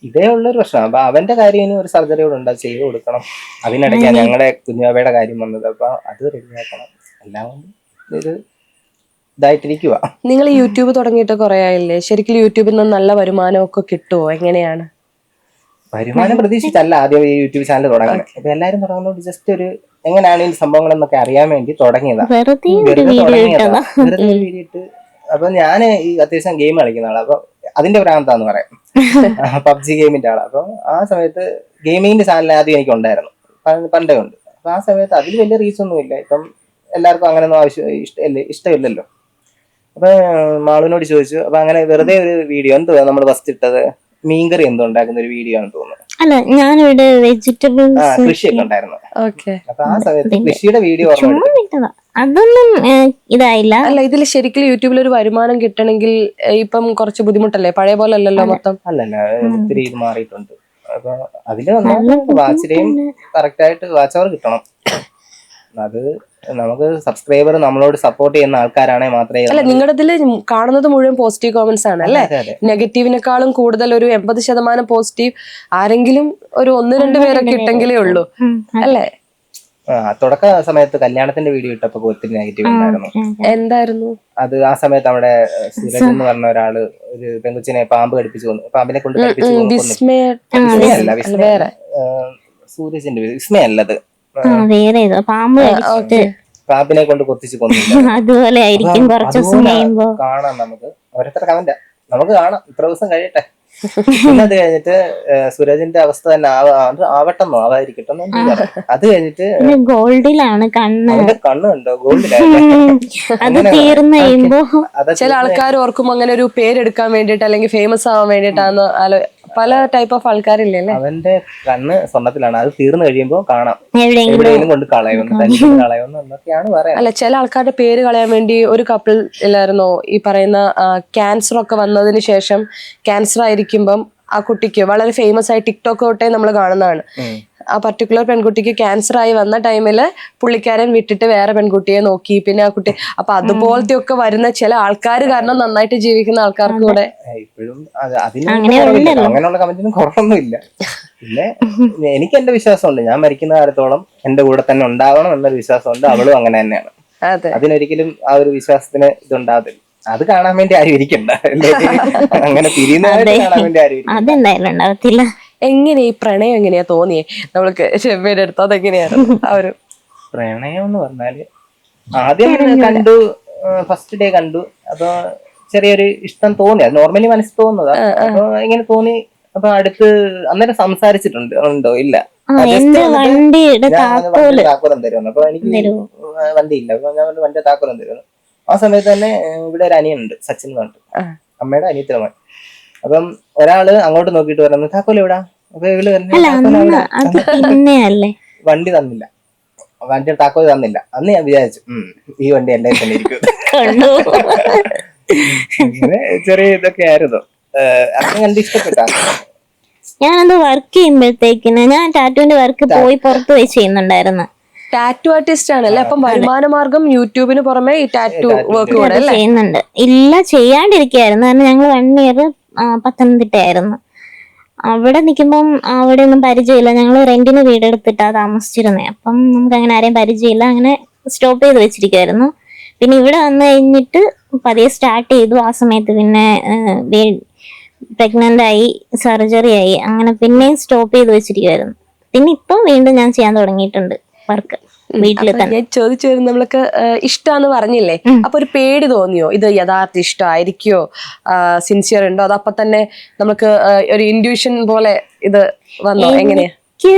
ഇതേ ഉള്ളൊരു പ്രശ്നം. അപ്പൊ അവന്റെ കാര്യം ഇനി ഒരു സർജറി കൂടെ ഉണ്ട്, ചെയ്ത് കൊടുക്കണം. അതിനിടയ്ക്കാണ് ഞങ്ങളുടെ കുഞ്ഞാവയുടെ കാര്യം വന്നത്. അപ്പൊ അത് റെഡിയാക്കണം. എല്ലാം കൊണ്ട് ഒരു ഇതായിട്ടിരിക്കുക. നിങ്ങൾ യൂട്യൂബ് തുടങ്ങിയിട്ട് കുറെ ആയില്ലേ? ശരിക്കും യൂട്യൂബിൽ നിന്ന് നല്ല വരുമാനമൊക്കെ കിട്ടുമോ? എങ്ങനെയാണ് വരുമാനം? പ്രതീക്ഷിച്ചല്ല ആദ്യം ഈ യൂട്യൂബ് ചാനൽ തുടങ്ങുന്നത്. അപ്പൊ എല്ലാരും തുടങ്ങുന്നത് ജസ്റ്റ് ഒരു എങ്ങനെയാണ് ഈ സംഭവങ്ങളെന്നൊക്കെ അറിയാൻ വേണ്ടി തുടങ്ങിയതാ. വെറുതെ വീഡിയോ ഇട്ട്. അപ്പൊ ഞാൻ ഈ അത്യാവശ്യം ഗെയിം കളിക്കുന്ന ആളാ. അപ്പൊ അതിന്റെ ഭ്രാന്താന്ന് പറയാം. PUBG ഗെയിമിന്റെ ആളാ. അപ്പൊ ആ സമയത്ത് ഗെയിമിങ്ങിന്റെ ചാനൽ ആദ്യം എനിക്ക് ഉണ്ടായിരുന്നു, പണ്ടേ ഉണ്ട്. അപ്പൊ ആ സമയത്ത് അതിൽ വലിയ റീച്ച് ഒന്നും ഇല്ല. ഇപ്പം എല്ലാവർക്കും അങ്ങനെയൊന്നും ഇഷ്ടമില്ലല്ലോ. അപ്പൊ മാളുവിനോട് ചോദിച്ചു. അപ്പൊ അങ്ങനെ വെറുതെ ഒരു വീഡിയോ, എന്തുവാ നമ്മൾ ഫസ്റ്റ് ഇട്ടത്, മീൻകറി എന്തോ ഉണ്ടാക്കുന്ന ഒരു വീഡിയോ ആണ് തോന്നുന്നു. അല്ല, ഞാനിവിടെ വെജിറ്റബിൾസ് കൃഷിയൊക്കെ ഉണ്ടായിരുന്നു. അപ്പൊ ആ സമയത്ത് കൃഷിയുടെ വീഡിയോ അതൊന്നും ഇതായില്ല. അല്ല, ഇതിൽ ശരിക്കും യൂട്യൂബിൽ ഒരു വരുമാനം കിട്ടണമെങ്കിൽ ഇപ്പം കുറച്ച് ബുദ്ധിമുട്ടല്ലേ? പഴയ പോലെ അല്ലല്ലോ മൊത്തം. അല്ലല്ല, ഒത്തിരി ഇത് മാറിയിട്ടുണ്ട്. അപ്പൊ അതില് വാച്ചിന്റെയും കറക്റ്റ് ആയിട്ട് വാച്ച് അവർ കിട്ടണം. അത് നമുക്ക് സബ്സ്ക്രൈബർ നമ്മളോട് സപ്പോർട്ട് ചെയ്യുന്ന ആൾക്കാരാണെങ്കിൽ മാത്രമേ അല്ല, നിങ്ങളുടെ ഇതില് കാണുന്നത് മുഴുവൻ പോസിറ്റീവ് കോമന്റ്സ് ആണ് അല്ലേ? അതെ, അതെ. നെഗറ്റീവിനെക്കാളും കൂടുതൽ ഒരു 80% പോസിറ്റീവ്. ആരെങ്കിലും ഒരു 1-2 പേരൊക്കെ ഇട്ടെങ്കിലേ ഉള്ളൂ അല്ലേ? തുടക്ക സമയത്ത് കല്യാണത്തിന്റെ വീഡിയോ ഇട്ടപ്പോ ഒത്തിരി നെഗറ്റീവ് ഉണ്ടായിരുന്നു. എന്തായിരുന്നു അത്? ആ സമയത്ത് അവിടെ സുരജ് എന്ന് പറഞ്ഞ ഒരാള് ഒരു പെങ്കുച്ചിനെ പാമ്പ് കടിപ്പിച്ചു കൊന്നു. പാമ്പിനെ കൊണ്ട് കടിപ്പിച്ചു കൊന്നു. വിസ്മയല്ല, വേറെ സൂരജിന്റെ പേര് വിസ്മയല്ലത്. വേറെ ഏതോ പാമ്പ് കടിച്ചിട്ട് പാമ്പിനെ കൊണ്ട് കൊത്തിച്ച് കൊന്നു. അതുപോലെ ആയിരിക്കും കുറച്ച് ദിവസം കഴിയുമ്പോ. കാണാം നമുക്ക് ഓരോരുത്തർ കമന്റ് നമുക്ക് കാണാം. ഇത്ര ദിവസം കഴിയട്ടെ. പിന്നെ അത് കഴിഞ്ഞിട്ട് സുരജിന്റെ അവസ്ഥ തന്നെ ആവട്ടെന്നോ ആവാതിരിക്കട്ടെന്നോ. അത് കഴിഞ്ഞിട്ട് ഗോൾഡിലാണ് കണ്ണ്. കണ്ണ് കണ്ടോ? ഗോൾഡിലാണ്. അത് തീർന്നു കഴിയുമ്പോ ചില ആൾക്കാർ ഓർക്കും അങ്ങനെ ഒരു പേരെടുക്കാൻ വേണ്ടിട്ട് അല്ലെങ്കിൽ ഫേമസ് ആവാൻ വേണ്ടിട്ടാന്ന് പല ടൈപ്പ് ഓഫ് ആൾക്കാരില്ലേ? അവന്റെ കണ്ണ് സ്വർണ്ണത്തിലാണ്. അത് തീർന്നു കഴിയുമ്പോ കാണാം എവിടെയെങ്കിലും എവിടെയെങ്കിലും കൊണ്ട് കളയുമെന്ന് കളയുമെന്ന് എന്നൊക്കെയാണ് പറയാം. അല്ല, ചില ആൾക്കാരുടെ പേര് കളയാൻ വേണ്ടി ഒരു കപ്പിൾ ഇല്ലായിരുന്നോ ഈ പറയുന്ന ക്യാൻസർ ഒക്കെ വന്നതിന് ശേഷം ക്യാൻസർ ആയിരിക്കുമ്പം ആ കുട്ടിക്ക് വളരെ ഫേമസ് ആയി ടിക്ടോക്ക് തൊട്ടേ നമ്മൾ കാണുന്നതാണ്. ആ പർട്ടിക്കുലർ പെൺകുട്ടിക്ക് ക്യാൻസർ ആയി വന്ന ടൈമില് പുള്ളിക്കാരൻ വിട്ടിട്ട് വേറെ പെൺകുട്ടിയെ നോക്കി. പിന്നെ ആ കുട്ടി അപ്പൊ അതുപോലത്തെ ഒക്കെ വരുന്ന ചില ആൾക്കാർ കാരണം നന്നായിട്ട് ജീവിക്കുന്ന ആൾക്കാർക്ക് കൂടെ ഇപ്പോഴും അങ്ങനെയുള്ള കമന്റിനും കുറവൊന്നുമില്ല. പിന്നെ എനിക്ക് എന്റെ വിശ്വാസമുണ്ട്, ഞാൻ മരിക്കുന്ന കാലത്തോളം എന്റെ കൂടെ തന്നെ ഉണ്ടാവണം എന്നൊരു വിശ്വാസമുണ്ട്. അവളും അങ്ങനെ തന്നെയാണ്. അതിനൊരിക്കലും ആ ഒരു വിശ്വാസത്തിന് ഇതുണ്ടാകത്തില്ല. അത് കാണാൻ വേണ്ടി ആരും ഇരിക്കണ്ട. അങ്ങനെ തിരിയുന്നതായിട്ട് കാണാൻ വേണ്ടി ആരും അതെന്തായാലും ഉണ്ടാവത്തില്ല. എങ്ങനെ ഈ പ്രണയം എങ്ങനെയാ തോന്നിയേ നമ്മൾക്ക് ഷെബിയുടെ അടുത്ത്? അതെങ്ങനെയായിരുന്നു ആ ഒരു പ്രണയം എന്ന് പറഞ്ഞാല്? ആദ്യം കണ്ടു, ഫസ്റ്റ് ഡേ കണ്ടു. അപ്പൊ ചെറിയൊരു ഇഷ്ടം തോന്നി. അത് നോർമലി മനസ്സിൽ തോന്നുന്നതാ. അപ്പൊ ഇങ്ങനെ തോന്നി. അപ്പൊ അടുത്ത് അന്നേരം സംസാരിച്ചിട്ടുണ്ട് ഉണ്ടോ? ഇല്ല. താക്കോലം തരുമെന്ന്. അപ്പൊ എനിക്ക് വണ്ടി ഇല്ല. അപ്പൊ ഞാൻ വണ്ടിയുടെ താക്കോലം തരുമെന്ന്. ആ സമയത്ത് തന്നെ ഇവിടെ ഒരു അനിയനുണ്ട്, സച്ചിൻ എന്ന് പറഞ്ഞിട്ട്, അമ്മയുടെ അനിയത്തിയുടെ മോൻ. അപ്പം ഒരാള് അങ്ങോട്ട് നോക്കിട്ട് പറയുന്നത് താക്കോൽ എവിടാ? അപ്പൊ ഇവള് വണ്ടി തന്നില്ല, വണ്ടിയുടെ താക്കോൽ തന്നില്ല. അന്ന് ഞാൻ വിചാരിച്ചു ഈ വണ്ടി എന്റെ തന്നെ ഇരിക്കും. അങ്ങനെ ചെറിയ ഇതൊക്കെ ആയിരുന്നു. അങ്ങനെ കണ്ട് ഇഷ്ടപ്പെട്ടാ. ഞാനത് വർക്ക് ചെയ്യുമ്പോഴത്തേക്കിന് ഞാൻ ടാറ്റുവിന്റെ വർക്ക് പോയി പുറത്ത് പോയി ചെയ്യുന്നുണ്ടായിരുന്നു. ടാറ്റു ആർട്ടിസ്റ്റ് ആണല്ലേ? അപ്പം വരുമാന മാർഗം യൂട്യൂബിന് പുറമെ ഈ ടാറ്റു വർക്ക് കൂടെ ചെയ്യുന്നുണ്ട്. ഇല്ല, ചെയ്യാണ്ടിരിക്കായിരുന്നു. കാരണം ഞങ്ങൾ 1 ഇയർ പത്തനംതിട്ടയായിരുന്നു. അവിടെ നിൽക്കുമ്പം അവിടെ ഒന്നും പരിചയമില്ല. ഞങ്ങൾ റെന്റിന് വീടെടുത്തിട്ടാ താമസിച്ചിരുന്നേ. അപ്പം നമുക്ക് അങ്ങനെ ആരെയും പരിചയമില്ല. അങ്ങനെ സ്റ്റോപ്പ് ചെയ്ത് വെച്ചിരിക്കുവായിരുന്നു. പിന്നെ ഇവിടെ വന്നു കഴിഞ്ഞിട്ട് പതിയെ സ്റ്റാർട്ട് ചെയ്തു. ആ സമയത്ത് പിന്നെ പ്രഗ്നന്റ് ആയി, സർജറി ആയി. അങ്ങനെ പിന്നെയും സ്റ്റോപ്പ് ചെയ്ത് വെച്ചിരിക്കുവായിരുന്നു. പിന്നെ ഇപ്പം വീണ്ടും ഞാൻ ചെയ്യാൻ തുടങ്ങിയിട്ടുണ്ട് വർക്ക് വീട്ടിൽ തന്നെ. ഞാൻ ചോദിച്ചു വരുന്നത്, നമ്മൾക്ക് ഇഷ്ടമാന്ന് പറഞ്ഞില്ലേ, അപ്പൊ ഒരു പേടി തോന്നിയോ? ഇത് യഥാർത്ഥ ഇഷ്ടമായിരിക്കോ, സിൻസിയർ ഉണ്ടോ? അതപ്പൊ തന്നെ നമുക്ക് ഒരു ഇൻഡ്യൂഷൻ പോലെ ഇത് വന്നോ? എങ്ങനെയാ? എനിക്ക്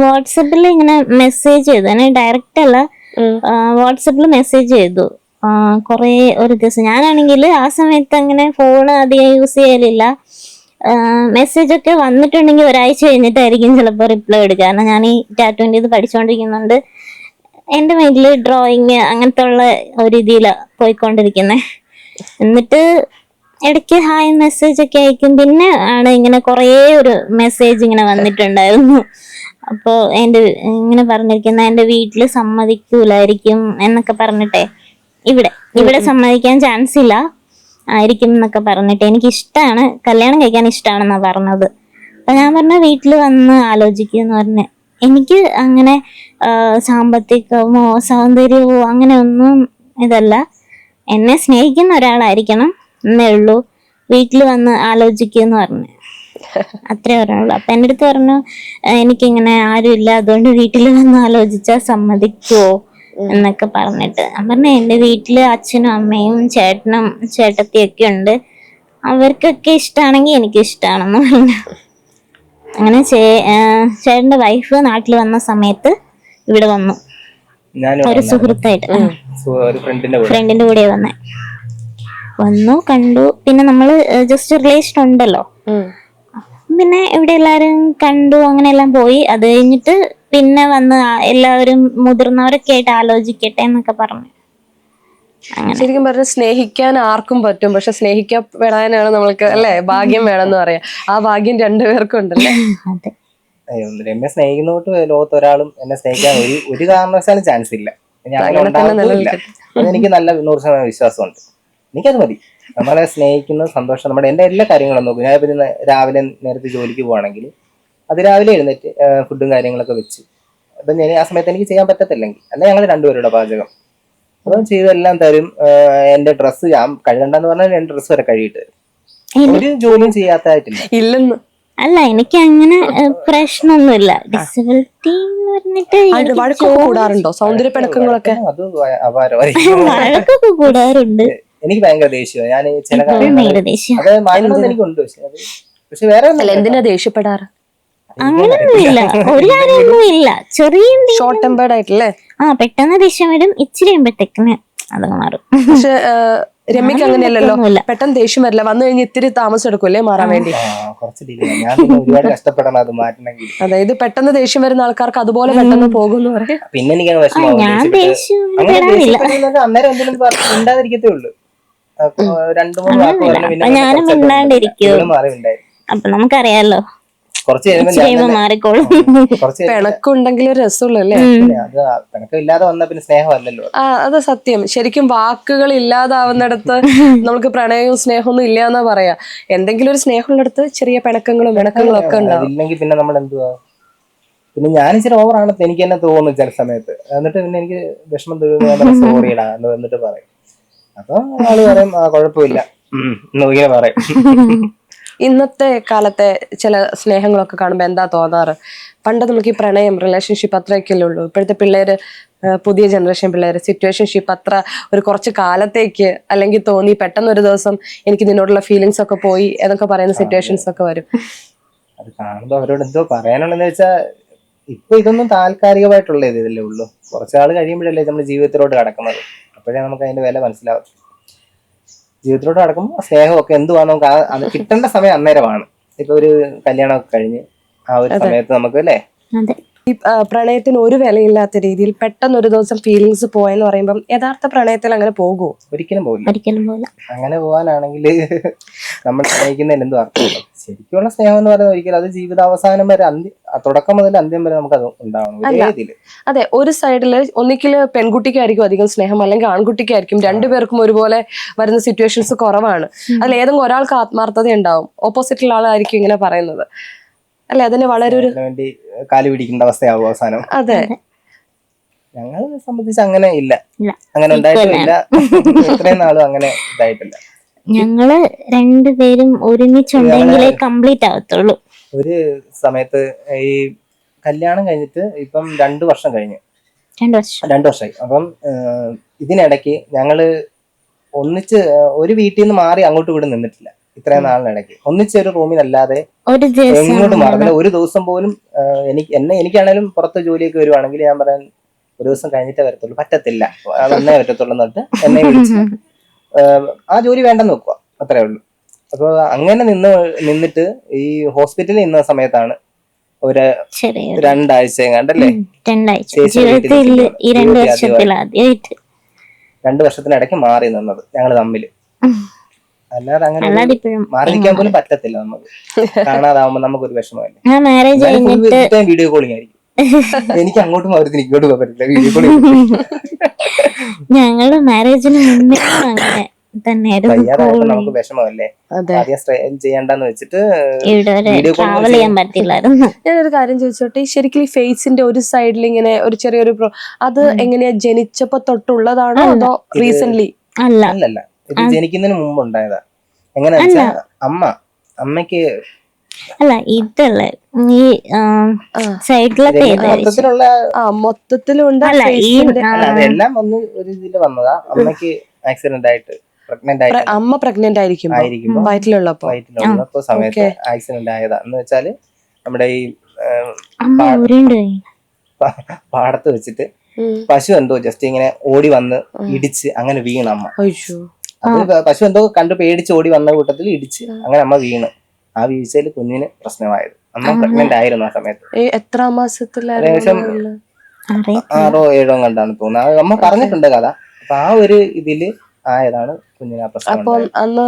വാട്സപ്പിൽ ഇങ്ങനെ മെസ്സേജ് ചെയ്തു. അങ്ങനെ ഡയറക്റ്റ് അല്ല, വാട്സപ്പിൽ മെസ്സേജ് ചെയ്തു കൊറേ ഒരു ദിവസം. ഞാനാണെങ്കിൽ ആ സമയത്ത് അങ്ങനെ ഫോൺ അധികം യൂസ് ചെയ്യലില്ല. മെസ്സേജ് ഒക്കെ വന്നിട്ടുണ്ടെങ്കിൽ ഒരാഴ്ച കഴിഞ്ഞിട്ടായിരിക്കും ചിലപ്പോൾ റിപ്ലൈ എടുക്കുക. കാരണം ഞാൻ ഈ ടാറ്റുവിൻ്റെ ഇത് പഠിച്ചുകൊണ്ടിരിക്കുന്നുണ്ട്. എൻ്റെ മൈൻഡിൽ ഡ്രോയിങ് അങ്ങനത്തെ ഉള്ള ഒരു രീതിയിലാണ് പോയിക്കൊണ്ടിരിക്കുന്നത്. എന്നിട്ട് ഇടയ്ക്ക് ഹായ് മെസ്സേജ് ഒക്കെ അയക്കും. പിന്നെ ആണ് ഇങ്ങനെ കുറേ ഒരു മെസ്സേജ് ഇങ്ങനെ വന്നിട്ടുണ്ടായിരുന്നു. അപ്പോൾ ഇങ്ങനെ പറഞ്ഞിരിക്കുന്ന എൻ്റെ വീട്ടിൽ സമ്മതിക്കൂലായിരിക്കും എന്നൊക്കെ പറഞ്ഞിട്ടേ, ഇവിടെ സമ്മതിക്കാൻ ചാൻസ് ഇല്ല ആയിരിക്കും എന്നൊക്കെ പറഞ്ഞിട്ട്, എനിക്കിഷ്ടമാണ്, കല്യാണം കഴിക്കാൻ ഇഷ്ടമാണെന്നാണ് പറഞ്ഞത്. അപ്പം ഞാൻ പറഞ്ഞ വീട്ടിൽ വന്ന് ആലോചിക്കുമെന്ന് പറഞ്ഞ്. എനിക്ക് അങ്ങനെ സാമ്പത്തികമോ സൗന്ദര്യമോ അങ്ങനെ ഒന്നും ഇതല്ല. എന്നെ സ്നേഹിക്കുന്ന ഒരാളായിരിക്കണം എന്നേ ഉള്ളൂ. വീട്ടിൽ വന്ന് ആലോചിക്കുമെന്ന് പറഞ്ഞു. അത്രേ പറയുള്ളൂ. അപ്പം എൻ്റെ അടുത്ത് പറഞ്ഞു എനിക്കിങ്ങനെ ആരുമില്ല, അതുകൊണ്ട് വീട്ടിൽ വന്ന് ആലോചിച്ചാൽ സമ്മതിക്കുമോ എന്നൊക്കെ പറഞ്ഞിട്ട്. ഞാൻ പറഞ്ഞു എൻ്റെ വീട്ടില് അച്ഛനും അമ്മയും ചേട്ടനും ചേട്ടത്തിയൊക്കെ ഉണ്ട്, അവർക്കൊക്കെ ഇഷ്ടമാണെങ്കിൽ എനിക്ക് ഇഷ്ടമാണെന്ന് പറഞ്ഞു. അങ്ങനെ ചേട്ടന്റെ വൈഫ് നാട്ടിൽ വന്ന സമയത്ത് ഇവിടെ വന്നു, ഒരു സുഹൃത്തായിട്ട്, ഫ്രണ്ടിന്റെ കൂടെ വന്നു കണ്ടു. പിന്നെ നമ്മള് ജസ്റ്റ് റിലേഷൻ ഉണ്ടല്ലോ, പിന്നെ ഇവിടെ എല്ലാരും കണ്ടു, അങ്ങനെ എല്ലാം പോയി. അത് കഴിഞ്ഞിട്ട് പിന്നെ വന്ന് എല്ലാവരും മുതിർന്നവരൊക്കെ ആയിട്ട് ആലോചിക്കട്ടെ എന്നൊക്കെ പറഞ്ഞു. ശരിക്കും പറഞ്ഞാൽ സ്നേഹിക്കാൻ ആർക്കും പറ്റും, പക്ഷെ സ്നേഹിക്കപ്പെടാനാണ് നമ്മൾക്ക് അല്ലെ ഭാഗ്യം വേണമെന്ന് പറയാം. ആ ഭാഗ്യം രണ്ടുപേർക്കും ഉണ്ടല്ലേ? അതെ. രമ്യ സ്നേഹിക്കുന്നോട്ട് ലോകത്ത് ഒരാളും എന്നെ സ്നേഹിക്കാൻ ഒരു കാരണവശാലും ചാൻസ് ഇല്ല. ഞാൻ അങ്ങനെ അങ്ങനെ തന്നെ ഉണ്ടാകുന്നില്ല. അതെനിക്ക് നല്ല 100% വിശ്വാസമുണ്ട്. എനിക്കത് മതി. നമ്മളെ സ്നേഹിക്കുന്ന സന്തോഷം നമ്മുടെ എന്റെ എല്ലാ കാര്യങ്ങളും നോക്കും. ഞാൻ ഇപ്പം രാവിലെ നേരത്തെ ജോലിക്ക് പോവാണെങ്കിൽ അതിരാവിലെ എഴുന്നേറ്റ് ഫുഡും കാര്യങ്ങളൊക്കെ വെച്ച് അപ്പം ഞാൻ ആ സമയത്ത് എനിക്ക് ചെയ്യാൻ പറ്റത്തില്ലെങ്കിൽ അല്ല ഞങ്ങൾ രണ്ടുപേരുടെ പാചകം അപ്പം ചെയ്തെല്ലാം തരും. എന്റെ ഡ്രസ്സ് ഞാൻ കഴുകണ്ടെന്ന് പറഞ്ഞാൽ എന്റെ ഡ്രസ്സ് വരെ കഴുകിയിട്ട് തരും. ഒരു ജോലിയും ചെയ്യാത്തായിട്ടില്ല. ഇല്ലെന്ന് അല്ല എനിക്ക് അങ്ങനെ പ്രശ്നമൊന്നുമില്ല. ഡിസബിലിറ്റി എന്ന് പറഞ്ഞിട്ട് വഴക്കൊക്കെ കൂടാറുണ്ടോ? സൗന്ദര്യ പിണക്കങ്ങളൊക്കെ അത് അപാരമായിരിക്കും. വഴക്കൊക്കെ കൂടാറുണ്ട്. എനിക്ക് ഭയങ്കര ദേഷ്യമാണ്. ഞാൻ ചില ഭയങ്കര ദേഷ്യം. അത് മാറ്റണമെന്ന് എനിക്കുണ്ട്. പക്ഷെ വേറെ അല്ല എന്തിനാ ദേഷ്യപ്പെടാറ്? അങ്ങനൊന്നുമില്ല, ഒരു കാര്യമൊന്നും ഇല്ല. ചെറിയ ഷോർട്ട് ടെമ്പേർഡ് ആയിട്ടല്ലേ? പെട്ടെന്ന് ദേഷ്യം വരും, ഇച്ചിരി കഴിയുമ്പോഴത്തേക്കിന് അതങ്ങ് മാറും. പക്ഷെ രമ്യക്ക് അങ്ങനെയല്ലല്ലോ, ഒന്നുമില്ല. പെട്ടെന്ന് ദേഷ്യം വരില്ല, വന്നു കഴിഞ്ഞ് ഇത്തിരി താമസം എടുക്കൂല്ലേ മാറാൻ വേണ്ടി? കുറച്ച് ഡിലേ. ഞാൻ പിന്നെ ഒരുപാട് കഷ്ടപ്പെടണം അത് മാറ്റണമെങ്കിൽ. അതായത് പെട്ടെന്ന് ദേഷ്യം വരുന്ന ആൾക്കാർക്ക് അതുപോലെ പെട്ടെന്ന് പോകുന്നു പറയാം. പിന്നെ എനിക്ക് വിഷമം ഞാൻ ദേഷ്യം വരാറില്ല. അന്നേരം എന്തെങ്കിലും മിണ്ടാതിരിക്കത്തേ ഉള്ളൂ. 2-3 വാക്ക് പറഞ്ഞു അപ്പൊ ഞാനും മിണ്ടാണ്ടിരിക്കും. മാറി ഉണ്ടായി. അപ്പൊ നമുക്കറിയാലോ, കുറച്ച് ഇച്ചിരി കഴിയുമ്പോ മാറിക്കോളും. കുറച്ച് പിണക്കുണ്ടെങ്കിൽ രസമുള്ളൂ അല്ലേ? അത് പിണക്കം ഇല്ലാതെ വന്ന പിന്നെ സ്നേഹമല്ലല്ലോ. അത് സത്യം. ശരിക്കും വാക്കുകൾ ഇല്ലാതാവുന്നിടത്ത് നമുക്ക് പ്രണയവും സ്നേഹമൊന്നും ഇല്ല എന്നാ പറയാ. എന്തെങ്കിലും ഒരു സ്നേഹമുള്ളിടത്ത് ചെറിയ പിണക്കങ്ങളും ഒക്കെ ഉണ്ടാവും. ഇല്ലെങ്കിൽ പിന്നെ നമ്മൾ എന്തുവാ? പിന്നെ ഞാൻ ഇച്ചിരി ഓവറാണ് എനിക്ക് തന്നെ തോന്നുന്നു ചില സമയത്ത്. എന്നിട്ട് പിന്നെ എനിക്ക് വിഷമം തോന്നുന്നു, സോറിയിടാ എന്ന് വന്നിട്ട് പറയും. അപ്പൊ ആള് പറയും കുഴപ്പമില്ല ഇങ്ങനെ പറയും. ഇന്നത്തെ കാലത്തെ ചില സ്നേഹങ്ങളൊക്കെ കാണുമ്പോൾ എന്താ തോന്നാറ്? പണ്ട് നമുക്ക് ഈ പ്രണയം റിലേഷൻഷിപ്പ് അത്രയൊക്കെയല്ലേ ഉള്ളൂ. ഇപ്പോഴത്തെ പിള്ളേര്, പുതിയ ജനറേഷൻ പിള്ളേര് സിറ്റുവേഷൻഷിപ്പ് അത്ര ഒരു കുറച്ച് കാലത്തേക്ക് അല്ലെങ്കിൽ തോന്നി പെട്ടെന്ന് ഒരു ദിവസം എനിക്ക് നിന്നോടുള്ള ഫീലിങ്സ് ഒക്കെ പോയി എന്നൊക്കെ പറയുന്ന സിറ്റുവേഷൻസ് ഒക്കെ വരും. അത് കാണുമ്പോ അവരോട് എന്തോ പറയാനുള്ളതെന്ന് വെച്ചാൽ ഇപ്പൊ ഇതൊന്നും താൽക്കാലികമായിട്ടുള്ള ഇതല്ലേ ഉള്ളൂ. കുറച്ചാൾ കഴിയുമ്പോഴല്ലേ നമ്മൾ ജീവിതത്തിലോട്ട് കടക്കുന്നത്. അപ്പോഴേ നമുക്ക് അതിന്റെ വില മനസ്സിലാവും. ജീവിതത്തിലോട്ട് കടക്കുമ്പോൾ സ്നേഹമൊക്കെ എന്തുവാണ് നമുക്ക് അത് കിട്ടേണ്ട സമയം അന്നേരമാണ്. ഇപ്പൊ ഒരു കല്യാണമൊക്കെ കഴിഞ്ഞ് ആ ഒരു സമയത്ത് നമുക്ക് അല്ലേ ഈ പ്രണയത്തിന് ഒരു വിലയില്ലാത്ത രീതിയിൽ പെട്ടെന്ന് ഒരു ദിവസം ഫീലിങ്സ് പോയെന്ന് പറയുമ്പോൾ യഥാർത്ഥ പ്രണയത്തിൽ അങ്ങനെ പോകുമോ? ഒരിക്കലും പോകില്ല. ഒരിക്കലും പോലെ അങ്ങനെ പോകാനാണെങ്കിൽ നമ്മൾ സ്നേഹിക്കുന്നതിന് എന്തും അർത്ഥമില്ല. ശരിക്കുള്ള സ്നേഹം എന്ന് പറയുന്നത് ഒരിക്കലും അത് ജീവിതാവസാനം വരെ തുടക്കം മുതൽ അന്ത്യം വരെ നമുക്ക് അത് ഉണ്ടാവണം. അതെ, ഒരു സൈഡില് ഒന്നിക്കല് പെൺകുട്ടിക്കായിരിക്കും അധികം സ്നേഹം, അല്ലെങ്കിൽ ആൺകുട്ടിക്കായിരിക്കും. രണ്ടുപേർക്കും ഒരുപോലെ വരുന്ന സിറ്റുവേഷൻസ് കുറവാണ്. അതിൽ ഏതെങ്കിലും ഒരാൾക്ക് ആത്മാർത്ഥത ഉണ്ടാവും, ഓപ്പോസിറ്റുള്ള ആളായിരിക്കും ഇങ്ങനെ പറയുന്നത് അല്ലെ? അതിന് വളരെ വേണ്ടി കാല് പിടിക്കേണ്ട അവസ്ഥയാവും അവസാനം. അതെ, ഞങ്ങളെ സംബന്ധിച്ച് അങ്ങനെ ഇല്ല, അങ്ങനെ ഉണ്ടായിട്ടില്ല. ഇത്രയും നാളും അങ്ങനെ ഇതായിട്ടില്ല. ഞങ്ങള് രണ്ടുപേരും ഒരുമിച്ചുണ്ടെങ്കിലേ കംപ്ലീറ്റ് ആവത്തുള്ളൂ. ഒരു സമയത്ത് ഈ കല്യാണം കഴിഞ്ഞിട്ട് ഇപ്പം 2 വർഷം കഴിഞ്ഞു. 2 വർഷമായി. അപ്പം ഇതിനിടയ്ക്ക് ഞങ്ങള് ഒന്നിച്ച് ഒരു വീട്ടിൽ നിന്ന് മാറി അങ്ങോട്ടും ഇവിടെ നിന്നിട്ടില്ല. ഇത്രയും നാളിനിടയ്ക്ക് ഒന്നിച്ച് ഒരു റൂമിനല്ലാതെ എങ്ങോട്ട് മാറുന്നില്ല. ഒരു ദിവസം പോലും എനിക്കാണേലും പുറത്ത് ജോലിയൊക്കെ വരുവാണെങ്കിൽ ഞാൻ പറയാൻ ഒരു ദിവസം കഴിഞ്ഞിട്ടേ വരത്തുള്ളൂ, പറ്റത്തില്ല, നന്നേ പറ്റത്തുള്ളൂ എന്നിട്ട് എന്നെ വിളിച്ച് ആ ജോലി വേണ്ടെന്ന് വെക്കുക, അത്രേ ഉള്ളൂ. അപ്പൊ അങ്ങനെ നിന്നിട്ട് ഈ ഹോസ്പിറ്റലിൽ നിന്ന സമയത്താണ് ഒരു 2 ആഴ്ച കണ്ടല്ലേ 2 വർഷത്തിനിടയ്ക്ക് മാറി നിന്നത് ഞങ്ങള് തമ്മില്. അല്ലാതെ അങ്ങനെ മാറി നിൽക്കാൻ പോലും പറ്റത്തില്ല. നമുക്ക് കാണാതാവുമ്പോ നമുക്കൊരു വിഷമമല്ലേ. വീഡിയോ കോളിംഗ് ആയിരിക്കും. എനിക്ക് അങ്ങോട്ടും അവർക്ക് ഇങ്ങോട്ടും പോകാൻ പറ്റില്ല. വീഡിയോ കോളിംഗ് ഞങ്ങള് മാരേജിന് മുന്നേ നമുക്ക് വിഷമമല്ലേ, ആദ്യം സ്ട്രെയിൻ ചെയ്യണ്ടെന്ന് വെച്ചിട്ട് ട്രാവൽ ചെയ്യാൻ പറ്റില്ലായിരുന്നു. ഞാനൊരു കാര്യം ചോദിച്ചോട്ടെ, ശരിക്കും ഈ ഫേസിന്റെ ഒരു സൈഡിൽ ഇങ്ങനെ ഒരു ചെറിയൊരു അത് എങ്ങനെയാ ജനിച്ചപ്പോ തൊട്ടുള്ളതാണോ അതോ റീസെന്റ്? അല്ലല്ല, ഇത് ജനിക്കുന്നതിന് മുമ്പ് ഉണ്ടായതാ. എങ്ങനെയാ അമ്മയ്ക്ക് അല്ല ഇതല്ലേ ഈ സൈഡിലൊക്കെ മൊത്തത്തിലുണ്ട്. അതെല്ലാം ഒന്ന് ഒരു ഇതില് വന്നതാ. അമ്മയ്ക്ക് ആക്സിഡന്റ് ആയിട്ട് അമ്മ പ്രഗ്നന്റ് ആയിരിക്കും വയറ്റിലുള്ളപ്പോ സമയത്ത് ആക്സിഡന്റ് ആയതാ. എന്ന് വെച്ചാല് നമ്മുടെ ഈ പാടത്ത് വെച്ചിട്ട് പശു എന്തോ ജസ്റ്റ് ഇങ്ങനെ ഓടി വന്ന് ഇടിച്ച് അങ്ങനെ വീണ് അമ്മ. അത് പശു എന്തോ കണ്ടു പേടിച്ച് ഓടി വന്ന കൂട്ടത്തിൽ ഇടിച്ച് അങ്ങനെ അമ്മ വീണ്. ആ വീഴ്ചയിൽ കുഞ്ഞിന് പ്രശ്നമായത്. അമ്മ പ്രഗ്നന്റ് ആയിരുന്നു ആ സമയത്ത്. എത്ര മാസത്തിലായിരുന്നു? ഏകദേശം 6 or 7 കണ്ടാണ് തോന്നുന്നത്. അമ്മ പറഞ്ഞിട്ടുണ്ട് കഥ. അപ്പൊ ആ ഒരു ഇതില് ആയതാണ് കുഞ്ഞിന് ആ പ്രശ്നം അപ്പൊ ഉണ്ടായത്. അന്ന്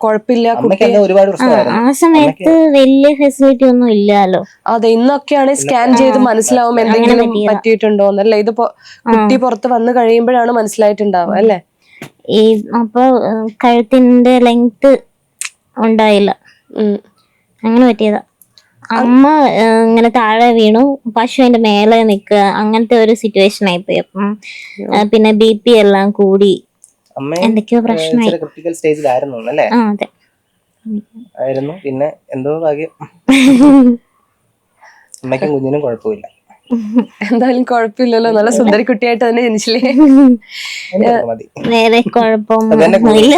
കുഴപ്പമില്ല അമ്മയ്ക്ക് കുട്ടി. അന്ന് ഒരുപാട് പ്രശ്നമായിരുന്നു. ആ സമയത്ത് വലിയ ഫെസിലിറ്റി ഒന്നും ഇല്ലല്ലോ. അതെ, ഇന്നൊക്കെയാണ് സ്കാൻ ചെയ്ത് മനസ്സിലാവും എന്തെങ്കിലും പറ്റിയിട്ടുണ്ടോ എന്നല്ലേ. ഇത് കുട്ടി പുറത്ത് വന്ന് കഴിയുമ്പോഴാണ് മനസ്സിലായിട്ടുണ്ടാവുക അല്ലേ. ഈ അപ്പൊ കഴുത്തിന്റെ ലെങ്ത് ഉണ്ടായില്ല, അങ്ങനെ പറ്റിയതാ. അമ്മ ഇങ്ങനെ താഴെ വീണു, പശുവിന്റെ മേലെ നിക്കുക, അങ്ങനത്തെ ഒരു സിറ്റുവേഷൻ ആയിപ്പോയി. അപ്പം പിന്നെ BP എല്ലാം കൂടി എന്തൊക്കെയോ പ്രശ്നമായി. ക്രിട്ടിക്കൽ സ്റ്റേജിലായിരുന്നു അല്ലേ? അതെ ആയിരുന്നു. പിന്നെ എന്തോ ഭാഗ്യം അമ്മയ്ക്കും കുഞ്ഞിനും കുഴപ്പമില്ല. എന്തായാലും കുഴപ്പമില്ലല്ലോ, നല്ല സുന്ദരി കുട്ടിയായിട്ട് തന്നെ ജനിച്ചില്ലേ. മതി, വേറെ കുഴപ്പമൊന്നുമില്ല.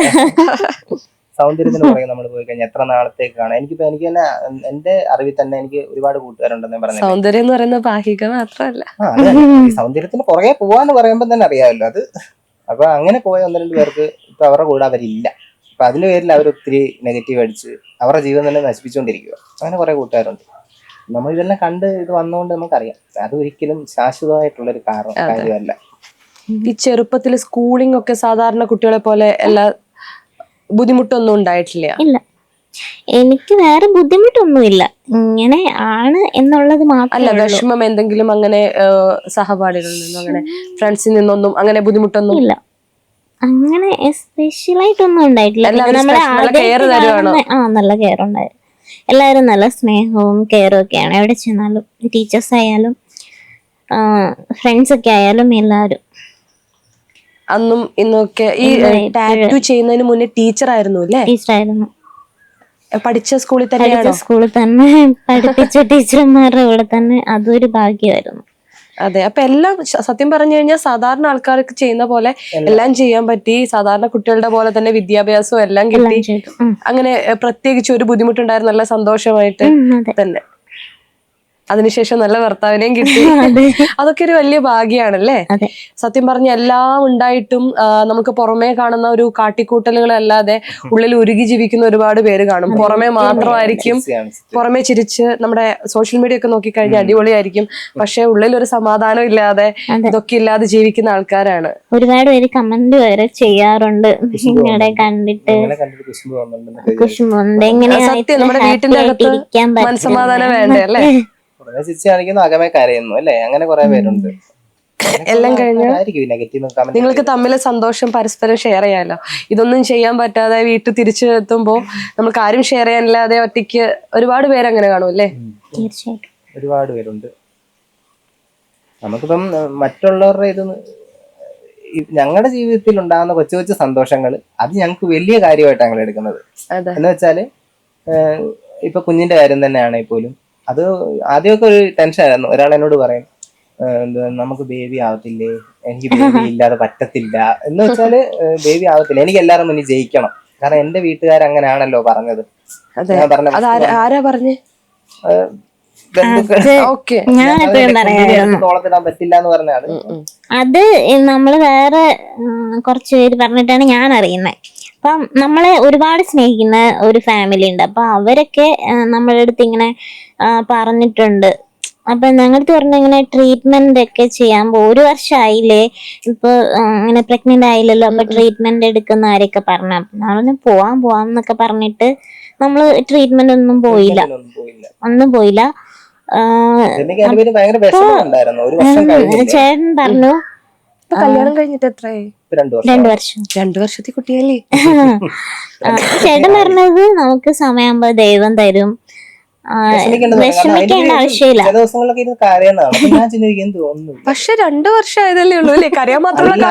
സൗന്ദര്യത്തിന് പറയും നമ്മൾ പോയി കഴിഞ്ഞാൽ എത്ര നാളത്തേക്ക് കാണാം. എനിക്ക് തന്നെ എന്റെ അറിവിൽ തന്നെ എനിക്ക് ഒരുപാട് കൂട്ടുകാരുണ്ടെന്ന് പറഞ്ഞു. സൗന്ദര്യം എന്ന് പറയുന്നത് ഭാഗിക മാത്രമല്ല. ഈ സൗന്ദര്യത്തിന് പുറകെ പോവാന്ന് പറയുമ്പോ തന്നെ അറിയാമല്ലോ അത്. അപ്പൊ അങ്ങനെ പോയ 1-2 പേർക്ക് ഇപ്പൊ അവരുടെ കൂടെ അവരില്ല. അപ്പൊ അതിന്റെ പേരിൽ അവർ ഒത്തിരി നെഗറ്റീവ് അടിച്ച് അവരുടെ ജീവിതം തന്നെ നശിപ്പിച്ചുകൊണ്ടിരിക്കുക. അങ്ങനെ കുറെ കൂട്ടുകാരുണ്ട്. നമ്മൾ ഇതെല്ലാം കണ്ട് ഇത് വന്നുകൊണ്ട് നമുക്കറിയാം അത് ഒരിക്കലും ശാശ്വതമായിട്ടുള്ളൊരു കാര്യമല്ല. ഈ ചെറുപ്പത്തിൽ സ്കൂളിംഗ് ഒക്കെ സാധാരണ കുട്ടികളെ പോലെ എല്ലാ ബുദ്ധിമുട്ടൊന്നും ഉണ്ടായിട്ടില്ല? ഇല്ല, എനിക്ക് വേറെ ബുദ്ധിമുട്ടൊന്നുമില്ല. ഇങ്ങനെ ആണ് എന്നുള്ളത് മാത്രമല്ല. അല്ല, വിഷമം എന്തെങ്കിലും അങ്ങനെ സഹപാഠികളിൽ നിന്നും അങ്ങനെ ഫ്രണ്ട്സിൽ നിന്നൊന്നും അങ്ങനെ ബുദ്ധിമുട്ടൊന്നും ഇല്ല. അങ്ങനെ സ്പെഷ്യൽ ആയിട്ടൊന്നും ഉണ്ടായിട്ടില്ല. നല്ല കെയർ ഉണ്ടായിരുന്നു. എല്ലാവരും നല്ല സ്നേഹവും കെയറും ഒക്കെയാണ്. എവിടെ ചെന്നാലും ടീച്ചേഴ്സ് ആയാലും ഫ്രണ്ട്സ് ഒക്കെ ആയാലും എല്ലാവരും. അന്നും ഇന്നൊക്കെ ഈ ടാറ്റു ചെയ്യുന്നതിന് മുന്നേ ടീച്ചർ ആയിരുന്നു അല്ലേ? ടീച്ചറായിരുന്നു. പഠിച്ച സ്കൂളിൽ തന്നെയാണോ? സ്കൂളിൽ തന്നെ പഠിപ്പിച്ച ടീച്ചർമാരുടെ ഇവിടെ തന്നെ. അതൊരു ഭാഗ്യമായിരുന്നു. അതെ, അപ്പൊ എല്ലാം സത്യം പറഞ്ഞു കഴിഞ്ഞാൽ സാധാരണ ആൾക്കാർക്ക് ചെയ്യുന്ന പോലെ എല്ലാം ചെയ്യാൻ പറ്റി. സാധാരണ കുട്ടികളുടെ പോലെ തന്നെ വിദ്യാഭ്യാസവും എല്ലാം കിട്ടി. അങ്ങനെ പ്രത്യേകിച്ച് ഒരു ബുദ്ധിമുട്ടുണ്ടായിരുന്നു. നല്ല സന്തോഷമായിട്ട് തന്നെ. അതിനുശേഷം നല്ല ഭർത്താവിനെയും കിട്ടി. അതൊക്കെ ഒരു വലിയ ഭാഗ്യാണല്ലേ. സത്യം പറഞ്ഞ എല്ലാം ഉണ്ടായിട്ടും നമുക്ക് പുറമേ കാണുന്ന ഒരു കാട്ടിക്കൂട്ടലുകളല്ലാതെ ഉള്ളിൽ ഉരുകി ജീവിക്കുന്ന ഒരുപാട് പേര് കാണും. പുറമേ മാത്രമായിരിക്കും, പുറമേ ചിരിച്ച് നമ്മുടെ സോഷ്യൽ മീഡിയ ഒക്കെ നോക്കിക്കഴിഞ്ഞാൽ അടിപൊളിയായിരിക്കും. പക്ഷെ ഉള്ളിൽ ഒരു സമാധാനം ഇല്ലാതെ ഇതൊക്കെ ഇല്ലാതെ ജീവിക്കുന്ന ആൾക്കാരാണ്. ഒരുപാട് പേര് കമന്റ് വരെ ചെയ്യാറുണ്ട് നിങ്ങളെ കണ്ടിട്ട്. കുശുമ്പുണ്ട്, സത്യം നമ്മുടെ വീട്ടിന്റെ അകത്ത് മനസ്സമാധാനം വേണ്ടേ അല്ലേ. ചിരിച്ചു കാണിക്കുന്നു, അകമേ കരയുന്നു അല്ലേ. അങ്ങനെ കുറെ പേരുണ്ട്. എല്ലാം കഴിഞ്ഞ് നിങ്ങൾക്ക് തമ്മിൽ സന്തോഷം പരസ്പരം ഷെയർ ചെയ്യാലോ. ഇതൊന്നും ചെയ്യാൻ പറ്റാതെ വീട്ടിൽ തിരിച്ചു എത്തുമ്പോ നമുക്ക് ആരും ഷെയർ ചെയ്യാനില്ലാതെ ഒറ്റയ്ക്ക് ഒരുപാട് പേര് അങ്ങനെ കാണും അല്ലേ. തീർച്ചയായിട്ടും ഒരുപാട് പേരുണ്ട്. നമുക്കിപ്പം മറ്റുള്ളവരുടെ ഇത് ഞങ്ങളുടെ ജീവിതത്തിൽ ഉണ്ടാകുന്ന കൊച്ചു കൊച്ചു സന്തോഷങ്ങൾ അത് ഞങ്ങൾക്ക് വലിയ കാര്യമായിട്ടാണ് ഞങ്ങൾ എടുക്കുന്നത്. എന്ന് വെച്ചാല് ഇപ്പൊ കുഞ്ഞിന്റെ കാര്യം തന്നെയാണെങ്കിൽ പോലും അത് ആദ്യമൊക്കെ ഒരു ടെൻഷനായിരുന്നു. ഒരാൾ എന്നോട് പറയും നമുക്ക് ബേബി ആവത്തില്ലേ, എനിക്ക് ബേബി ഇല്ലാതെ പറ്റത്തില്ല. എന്ന് വെച്ചാല് ബേബി ആവത്തില്ല, എനിക്ക് എല്ലാവരും മുന്നിൽ ജയിക്കണം. കാരണം എന്റെ വീട്ടുകാർ അങ്ങനെയാണല്ലോ പറഞ്ഞത്. ആരാ പറഞ്ഞേ? തോളത്തിടാൻ പറ്റില്ല എന്ന് പറഞ്ഞാണ്. അത് നമ്മള് വേറെ കുറച്ച് പേര് പറഞ്ഞിട്ടാണ് ഞാൻ അറിയുന്നത്. അപ്പം നമ്മളെ ഒരുപാട് സ്നേഹിക്കുന്ന ഒരു ഫാമിലി ഉണ്ട്. അപ്പൊ അവരൊക്കെ നമ്മളുടെ അടുത്ത് ഇങ്ങനെ പറഞ്ഞിട്ടുണ്ട്. അപ്പൊ ഞങ്ങളടുത്ത് പറഞ്ഞ ഇങ്ങനെ ട്രീറ്റ്മെന്റ് ഒക്കെ ചെയ്യാൻ 1 വർഷമായില്ലേ, ഇപ്പൊ ഇങ്ങനെ പ്രഗ്നന്റ് ആയില്ലല്ലോ, അപ്പൊ ട്രീറ്റ്മെന്റ് എടുക്കുന്ന ആരൊക്കെ പറഞ്ഞു. നമ്മളൊന്ന് പോവാം എന്നൊക്കെ പറഞ്ഞിട്ട് നമ്മള് ട്രീറ്റ്മെന്റ് ഒന്നും പോയില്ല. ചേട്ടൻ പറഞ്ഞു കല്യാണം കഴിഞ്ഞിട്ട് എത്രയായി? 2 വർഷം. 2 വർഷത്തെ കുട്ടിയല്ലേ. ചേട്ടൻ പറഞ്ഞത് നമുക്ക് സമയമാകുമ്പോ ദൈവം തരും, വിഷമിക്കേണ്ട ആവശ്യമില്ല. പക്ഷെ 2 വർഷം ആയതല്ലേ ഉള്ളൂ അല്ലേ, കരയാൻ മാത്രമല്ല.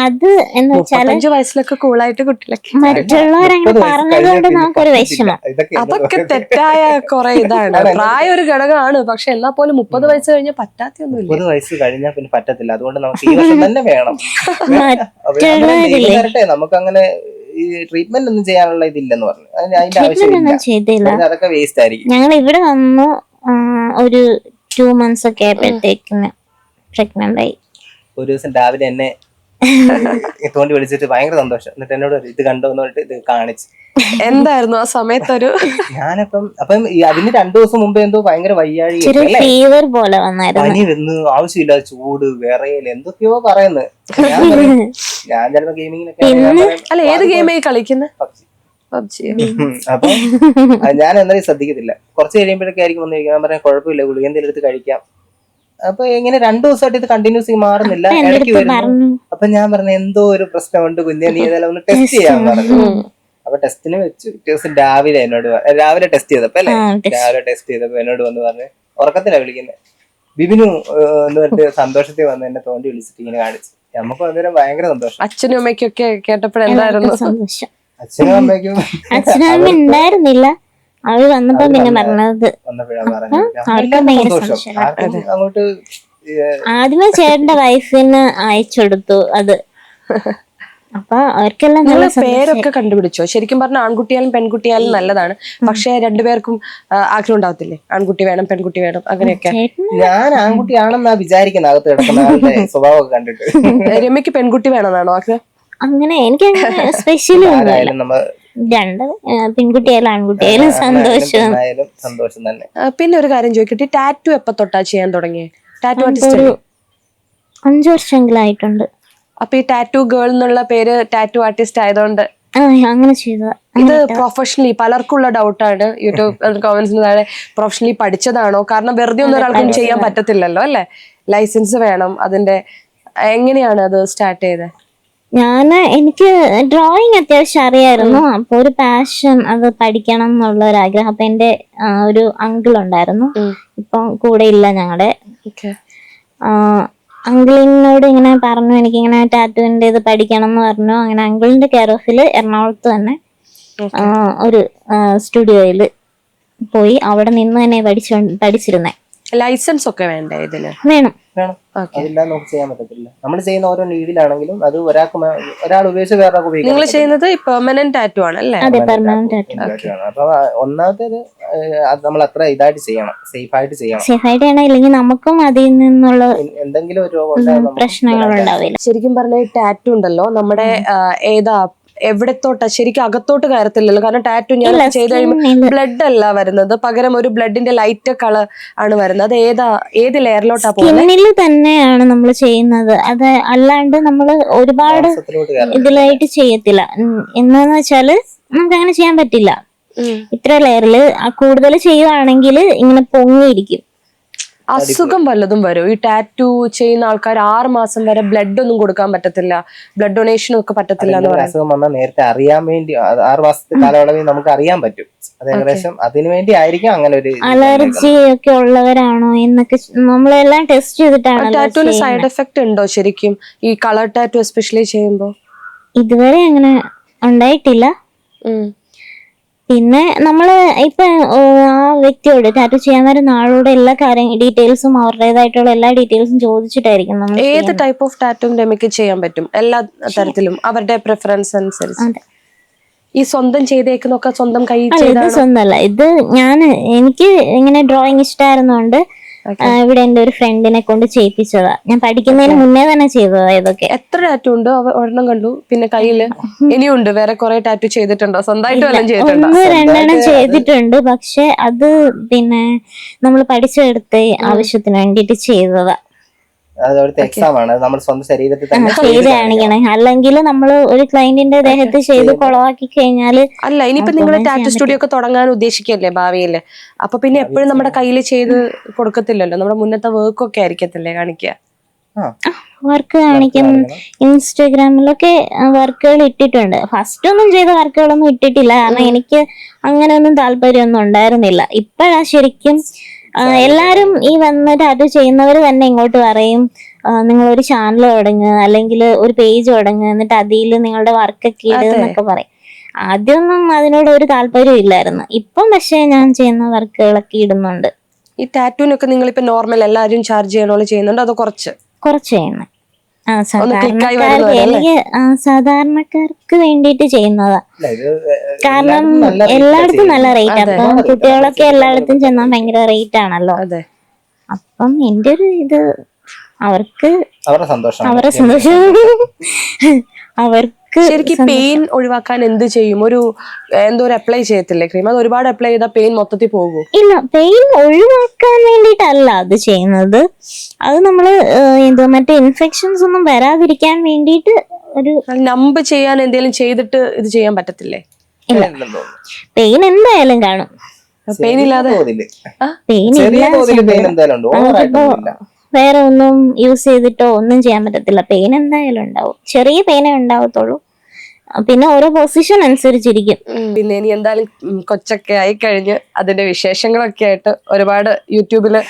അത് എന്ന് വെച്ചാല് 5 വയസ്സിലൊക്കെ കൂളായിട്ട് കുട്ടികളൊക്കെ മറ്റുള്ളവരങ്ങനെ പറഞ്ഞതുകൊണ്ട് നമുക്കൊരു വിഷമം. അതൊക്കെ തെറ്റായ കുറെ ഇതാണ്. പ്രായം ഒരു ഘടകമാണ്, പക്ഷെ എന്നാ പോലും 30 വയസ്സ് കഴിഞ്ഞാൽ പറ്റാത്തൊന്നുമില്ല. 30 വയസ്സ് കഴിഞ്ഞാൽ പിന്നെ പറ്റത്തില്ല. അതുകൊണ്ട് നമുക്ക് ഈ വർഷം തന്നെ വേണം. നമുക്ക് അങ്ങനെ ഈ ട്രീറ്റ്മെന്റ് ഒന്നും ചെയ്യാനുള്ള ഇതില്ലെന്ന് പറഞ്ഞു. അതിന്റെ ആവശ്യമില്ല, അതൊക്കെ വേസ്റ്റ് ആയിരിക്കും. ഞങ്ങൾ ഇവിടെ വന്നു ഒരു 2 months ഒക്കെ ആയപ്പോഴത്തേക്കും പ്രഗ്നന്റ് ആയി. ഒരു ദിവസം രാവിലെ എന്നെ തോണ്ടി വിളിച്ചിട്ട് ഭയങ്കര സന്തോഷം. എന്നിട്ട് എന്നോട് പറഞ്ഞു, ഇത് കണ്ടോ എന്ന് പറഞ്ഞിട്ട് ഇത് കാണിച്ചു. എന്തായിരുന്നു ആ സമയത്തൊരു അപ്പം അതിന് 2 ദിവസം മുമ്പ് എന്തോ ഭയങ്കര വയ്യാഴി ഫീവർ പോലെ വന്നായിരുന്നു. പനി വന്ന് ആവശ്യമില്ലാതെ ചൂട് വിറയൽ എന്തൊക്കെയോ പറയുന്നത്. ഞാൻ ചിലപ്പോ ഗെയിമിങ്ങിനൊക്കെ അല്ല ഏത് ഗെയിമായി കളിക്കുന്നത്? പബ്ജി. അപ്പൊ ഞാൻ എന്തായാലും ശ്രദ്ധിക്കത്തില്ല. കുറച്ച് കഴിയുമ്പോഴൊക്കെ ആയിരിക്കും വന്ന് കഴിക്കാൻ പറയാൻ കുഴപ്പമില്ല, ഗുളിക എന്തെങ്കിലും എടുത്ത് കഴിക്കാം. അപ്പൊ ഇങ്ങനെ 2 ദിവസമായിട്ട് ഇത് കണ്ടിന്യൂസ് മാറുന്നില്ല, ഇടയ്ക്ക് വരുന്നു. അപ്പൊ ഞാൻ പറഞ്ഞു എന്തോ ഒരു പ്രശ്നമുണ്ട് കുഞ്ഞെ, നീ ഏതായാലും ഒന്ന് ടെസ്റ്റ് ചെയ്യാൻ പറഞ്ഞു. അപ്പൊ ടെസ്റ്റിന് വെച്ച് ദിവസം രാവിലെ ടെസ്റ്റ് ചെയ്തപ്പോ രാവിലെ ടെസ്റ്റ് ചെയ്തപ്പോ എന്നോട് വന്ന് പറഞ്ഞു, ഉറക്കത്തിലാ വിളിക്കുന്നത്, ബിബിനു എന്ന് പറഞ്ഞിട്ട് സന്തോഷത്തിൽ വന്ന് എന്നെ തോണ്ടി വിളിച്ചിട്ട് ഇങ്ങനെ കാണിച്ചു. നമുക്ക് അന്നേരം ഭയങ്കര സന്തോഷം. അച്ഛനും അമ്മയ്ക്കൊക്കെ കേട്ടപ്പോഴെന്തായിരുന്നു സന്തോഷം? അച്ഛനും അമ്മയ്ക്കും അച്ഛനും അമ്മ ഉണ്ടായിരുന്നില്ല, അവര് വന്നപ്പോ പിന്നെ പറഞ്ഞത്. അങ്ങോട്ട് ആദ്യമേ ചേട്ടന്റെ വൈഫിന് അയച്ചെടുത്തു അത്. അപ്പൊ അവർക്കെല്ലാം നിങ്ങൾ പേരൊക്കെ കണ്ടുപിടിച്ചോ? ശരിക്കും പറഞ്ഞാൽ ആൺകുട്ടിയാലും പെൺകുട്ടിയാലും നല്ലതാണ്, പക്ഷെ രണ്ടുപേർക്കും ആഗ്രഹം ഉണ്ടാവത്തില്ലേ, ആൺകുട്ടി വേണം പെൺകുട്ടി വേണം അങ്ങനെയൊക്കെ? ഞാൻ ആൺകുട്ടിയാണെന്നാ വിചാരിക്കുന്ന അകത്ത് കിടക്കുന്ന ആളുടെ സ്വഭാവമൊക്കെ കണ്ടിട്ട്. രമ്യക്ക് പെൺകുട്ടി വേണമെന്നാണോ ആഗ്രഹം? അങ്ങനെ എനിക്ക് സ്പെഷ്യലി രണ്ട് പെൺകുട്ടിയായാലും ആൺകുട്ടിയായാലും സന്തോഷം തന്നെ. പിന്നെ ഒരു കാര്യം ചോദിക്കട്ടെ, ടാറ്റു എപ്പോ തൊട്ടാ ചെയ്യാൻ തുടങ്ങിയേ? ടാറ്റു ആർട്ടിസ്റ്റ് ഒരു 5 വർഷമെങ്കിലും ആയിട്ടുണ്ട്. അപ്പൊ ഈ ടാറ്റു ഗേൾ എന്നുള്ള പേര് ടാറ്റു ആർട്ടിസ്റ്റ് ആയതുകൊണ്ട് അങ്ങനെ ചെയ്തതാ. ഇത് പ്രൊഫഷണലി പലർക്കുള്ള ഡൗട്ടാണ് യൂട്യൂബ് കമന്റ്സിന് താഴെ, പ്രൊഫഷണലി പഠിച്ചതാണോ? കാരണം വെറുതെ ഒന്നും ഒരാൾക്കും ചെയ്യാൻ പറ്റത്തില്ലല്ലോ അല്ലെ, ലൈസൻസ് വേണം. അതിന്റെ എങ്ങനെയാണ് അത് സ്റ്റാർട്ട് ചെയ്തത്? എനിക്ക് ഡ്രോയിങ് അത്യാവശ്യം അറിയായിരുന്നു. അപ്പൊ ഒരു പാഷൻ അത് പഠിക്കണം എന്നുള്ള ഒരു ആഗ്രഹം. അപ്പൊ എന്റെ ഒരു അങ്കിൾ ഉണ്ടായിരുന്നു, ഇപ്പം കൂടെ ഇല്ല ഞങ്ങളുടെ. അങ്കിളിനോട് ഇങ്ങനെ പറഞ്ഞു, എനിക്കിങ്ങനെ ടാറ്റുവിന്റെ ഇത് പഠിക്കണം എന്ന് പറഞ്ഞു. അങ്ങനെ അങ്കിളിന്റെ കെയർ ഓഫില് എറണാകുളത്ത് തന്നെ ഒരു സ്റ്റുഡിയോയില് പോയി അവിടെ നിന്ന് തന്നെ പഠിച്ചിരുന്നേ. ലൈസൻസ് ഒക്കെ വേണ്ടേ ഇതിന്? വേണം. അതെല്ലാം നമുക്ക് ചെയ്യാൻ പറ്റത്തില്ല. നമ്മൾ ചെയ്യുന്ന ഓരോ രീതിയിലാണെങ്കിലും അത് ഒരാൾ ഉപയോഗിച്ച് വേറെ ഉപയോഗിക്കും. നിങ്ങൾ ചെയ്യുന്നത് പെർമനന്റ് ടാറ്റു ആണ് അല്ലേ? അതെ, പെർമനന്റ് ടാറ്റു. അപ്പൊ ഒന്നാമത്തേത് നമ്മൾ അത്ര ഇതായിട്ട് ചെയ്യണം, സേഫ് ആയിട്ട് ചെയ്യണം. ചെയ്യണം, ഇല്ലെങ്കിൽ നമുക്കും അതിൽ നിന്നുള്ള എന്തെങ്കിലും ഒരു പ്രശ്നങ്ങൾ ഉണ്ടാവില്ല. ശരിക്കും പറഞ്ഞ ഈ ടാറ്റു ഉണ്ടല്ലോ, നമ്മുടെ എവിടത്തോട്ടാ ശരിക്കും അകത്തോട്ട് കയറത്തില്ലല്ലോ. കാരണം ടാറ്റു ഞാൻ ചെയ്ത് കഴിയുമ്പോൾ ബ്ലഡ് അല്ല വരുന്നത്, പകരം ഒരു ബ്ലഡിന്റെ ലൈറ്റ് കളർ ആണ് വരുന്നത്. അത് ഏത് ലെയറിലോട്ടാ പോകുന്നത്? സ്കിന്നിൽ തന്നെയാണ് നമ്മൾ ചെയ്യുന്നത്. അത് അല്ലാണ്ട് നമ്മൾ ഒരുപാട് ഇതിലായിട്ട് ചെയ്യത്തില്ല. എന്താന്ന് വെച്ചാല് നമുക്ക് അങ്ങനെ ചെയ്യാൻ പറ്റില്ല. ഇത്ര ലെയറില് കൂടുതൽ ചെയ്യുവാണെങ്കിൽ ഇങ്ങനെ പൊങ്ങിയിരിക്കും. അസുഖം വല്ലതും വരും ഈ ടാറ്റു ചെയ്യുന്ന ആൾക്കാർ? 6 മാസം വരെ ബ്ലഡ് ഒന്നും കൊടുക്കാൻ പറ്റത്തില്ല, ബ്ലഡ് ഡൊണേഷനും ഒക്കെ പറ്റത്തില്ല എന്ന് പറയുന്നത്. അസുഖം വന്നാൽ നേരത്തെ അറിയാൻ വേണ്ടി 6 മാസത്തെ കാലയളവിൽ നമുക്ക് അറിയാൻ പറ്റും. അത് ഏകദേശം അതിനു വേണ്ടി ആയിരിക്കും അങ്ങനെ ഒരു അലർജി ഒക്കെ ഉള്ളവരാണോ എന്നൊക്കെ നമ്മളെല്ലാം ടെസ്റ്റ് ചെയ്തിട്ടാണ്. ടാറ്റുവിന് സൈഡ് എഫക്ട് ഉണ്ടോ ശരിക്കും ഈ കളർ ടാറ്റു എസ്പെഷ്യലി ചെയ്യുമ്പോൾ? ഇതുവരെ അങ്ങനെ ഉണ്ടായിട്ടില്ല. പിന്നെ നമ്മള് ഇപ്പൊ ആ വ്യക്തിയോട് ടാറ്റു ചെയ്യാൻ വരുന്ന ആളോട് എല്ലാ ഡീറ്റെയിൽസും അവരുടേതായിട്ടുള്ള എല്ലാ ഡീറ്റെയിൽസും ചോദിച്ചിട്ടായിരിക്കും നമ്മൾ. ഏത് ടൈപ്പ് ഓഫ് ടാറ്റു രമ്യക്ക് ചെയ്യാൻ പറ്റും? എല്ലാ തരത്തിലും അവരുടെ പ്രിഫറൻസ് അനുസരിച്ച്. ഈ സ്വന്തം ചെയ്തേക്കുന്നൊക്കെ സ്വന്തം കൈ ചെയ്ത? സ്വന്തമല്ല, ഇത് എനിക്ക് ഇങ്ങനെ ഡ്രോയിങ് ഇഷ്ടമായിരുന്നോണ്ട് ഇവിടെ എന്റെ ഒരു ഫ്രണ്ടിനെ കൊണ്ട് ചെയ്യിപ്പിച്ചതാ. ഞാൻ പഠിക്കുന്നതിന് മുന്നേ തന്നെ ചെയ്തതാ ഇതൊക്കെ. എത്ര ടാറ്റു ഉണ്ട്? ഒരെണ്ണം കണ്ടു, പിന്നെ കയ്യില് ഇനിയുണ്ട്. വേറെ കുറെ ടാറ്റു ചെയ്തിട്ടുണ്ടോ? സ്വന്തമായിട്ട് വല്ലതും ചെയ്തിട്ടുണ്ടോ? 1-2 ചെയ്തിട്ടുണ്ട്, പക്ഷെ അത് പിന്നെ നമ്മൾ പഠിച്ചെടുത്ത ആവശ്യത്തിന് വേണ്ടിട്ട് ചെയ്തതാ. എക്സാം ആണ്, നമ്മൾ സ്വന്തം ശരീരത്തിൽ തന്നെ ചെയ്ത് കാണിക്കണം. അല്ലെങ്കിൽ നമ്മൾ ഒരു ക്ലയന്റിന്റെ ദേഹത്ത് ചെയ്ത് കുളവാക്കി കഴിഞ്ഞാല്. അല്ല, ഇനിയിപ്പോ നിങ്ങൾ ടാറ്റു സ്റ്റുഡിയോ ഒക്കെ തുടങ്ങാൻ ഉദ്ദേശിക്കല്ലേ ഭാവിയില്? അപ്പൊ പിന്നെ എപ്പോഴും നമ്മുടെ കയ്യിൽ ചെയ്ത് കൊടുക്കത്തില്ലല്ലോ, നമ്മുടെ മുന്നത്തെ വർക്ക് ഒക്കെ ആയിരിക്കത്തില്ലേ കാണിക്കുക? വർക്ക് കാണിക്കും. ഇൻസ്റ്റഗ്രാമിലൊക്കെ വർക്കുകൾ ഇട്ടിട്ടുണ്ട്. ഫസ്റ്റ് ഒന്നും ചെയ്ത വർക്കുകളൊന്നും ഇട്ടിട്ടില്ല, കാരണം എനിക്ക് അങ്ങനെ ഒന്നും താല്പര്യമൊന്നും ഉണ്ടായിരുന്നില്ല. ഇപ്പഴാ ശരിക്കും എല്ലാരും ഈ വന്ന് ടാറ്റു ചെയ്യുന്നവര് തന്നെ ഇങ്ങോട്ട് പറയും, നിങ്ങളൊരു ചാനൽ തുടങ്ങുക അല്ലെങ്കിൽ ഒരു പേജ് തുടങ്ങുക, എന്നിട്ട് അതിൽ നിങ്ങളുടെ വർക്കൊക്കെ ഇടുന്നൊക്കെ പറയും. ആദ്യമൊന്നും അതിനോട് ഒരു താല്പര്യം ഇല്ലായിരുന്നു. ഇപ്പം പക്ഷെ ഞാൻ ചെയ്യുന്ന വർക്കുകളൊക്കെ ഇടുന്നുണ്ട്. ഈ ടാറ്റുവിനൊക്കെ നിങ്ങളിപ്പോ നോർമൽ എല്ലാവരും ചാർജ് ചെയ്യണോ ചെയ്യുന്നുണ്ടോ അതോ കുറച്ച് ചെയ്യുന്നത്? എനിക്ക് സാധാരണക്കാർക്ക് വേണ്ടിട്ട് ചെയ്യുന്നതാ. കാരണം എല്ലായിടത്തും നല്ല റേറ്റ്. അപ്പം കുട്ടികളൊക്കെ എല്ലായിടത്തും ചെന്നാൽ ഭയങ്കര റേറ്റ് ആണല്ലോ. അപ്പം എന്റെ ഒരു ഇത് അവർക്ക് അവരുടെ സന്തോഷം അവരുടെ സന്തോഷം അവർക്ക് ശരിക്കും പെയിൻ ഒഴിവാക്കാൻ എന്ത് ചെയ്യും? എന്തോ ഒരു അപ്ലൈ ചെയ്യത്തില്ലേ ക്രീം? അത് ഒരുപാട് അപ്ലൈ ചെയ്താൽ പെയിൻ മൊത്തത്തിൽ പോകും? ഇല്ല, പെയിൻ ഒഴിവാക്കാൻ വേണ്ടിയിട്ടല്ല അത് ചെയ്യുന്നത്. അത് നമ്മള് മറ്റേ ഇൻഫെക്ഷൻസ് ഒന്നും വരാതിരിക്കാൻ വേണ്ടിയിട്ട് ഒരു നമ്പ് ചെയ്യാൻ എന്തെങ്കിലും ചെയ്തിട്ട് ഇത് ചെയ്യാൻ പറ്റത്തില്ലേ? പെയിൻ എന്തായാലും കാണും. പെയിൻ ഇല്ലാതെ പെയിൻ നമുക്കിപ്പോ വേറെ ഒന്നും യൂസ് ചെയ്തിട്ടോ ഒന്നും ചെയ്യാൻ പറ്റത്തില്ല. പെയിൻ എന്തായാലും ഉണ്ടാവും, ചെറിയ പെയിനേ ഉണ്ടാവത്തുള്ളൂ. പിന്നെ ഓരോ പൊസിഷൻ അനുസരിച്ചിരിക്കും. പിന്നെ ഇനി എന്തായാലും കൊച്ചൊക്കെ ആയി കഴിഞ്ഞ് അതിന്റെ വിശേഷങ്ങളൊക്കെ ആയിട്ട് ഒരുപാട് യൂട്യൂബില്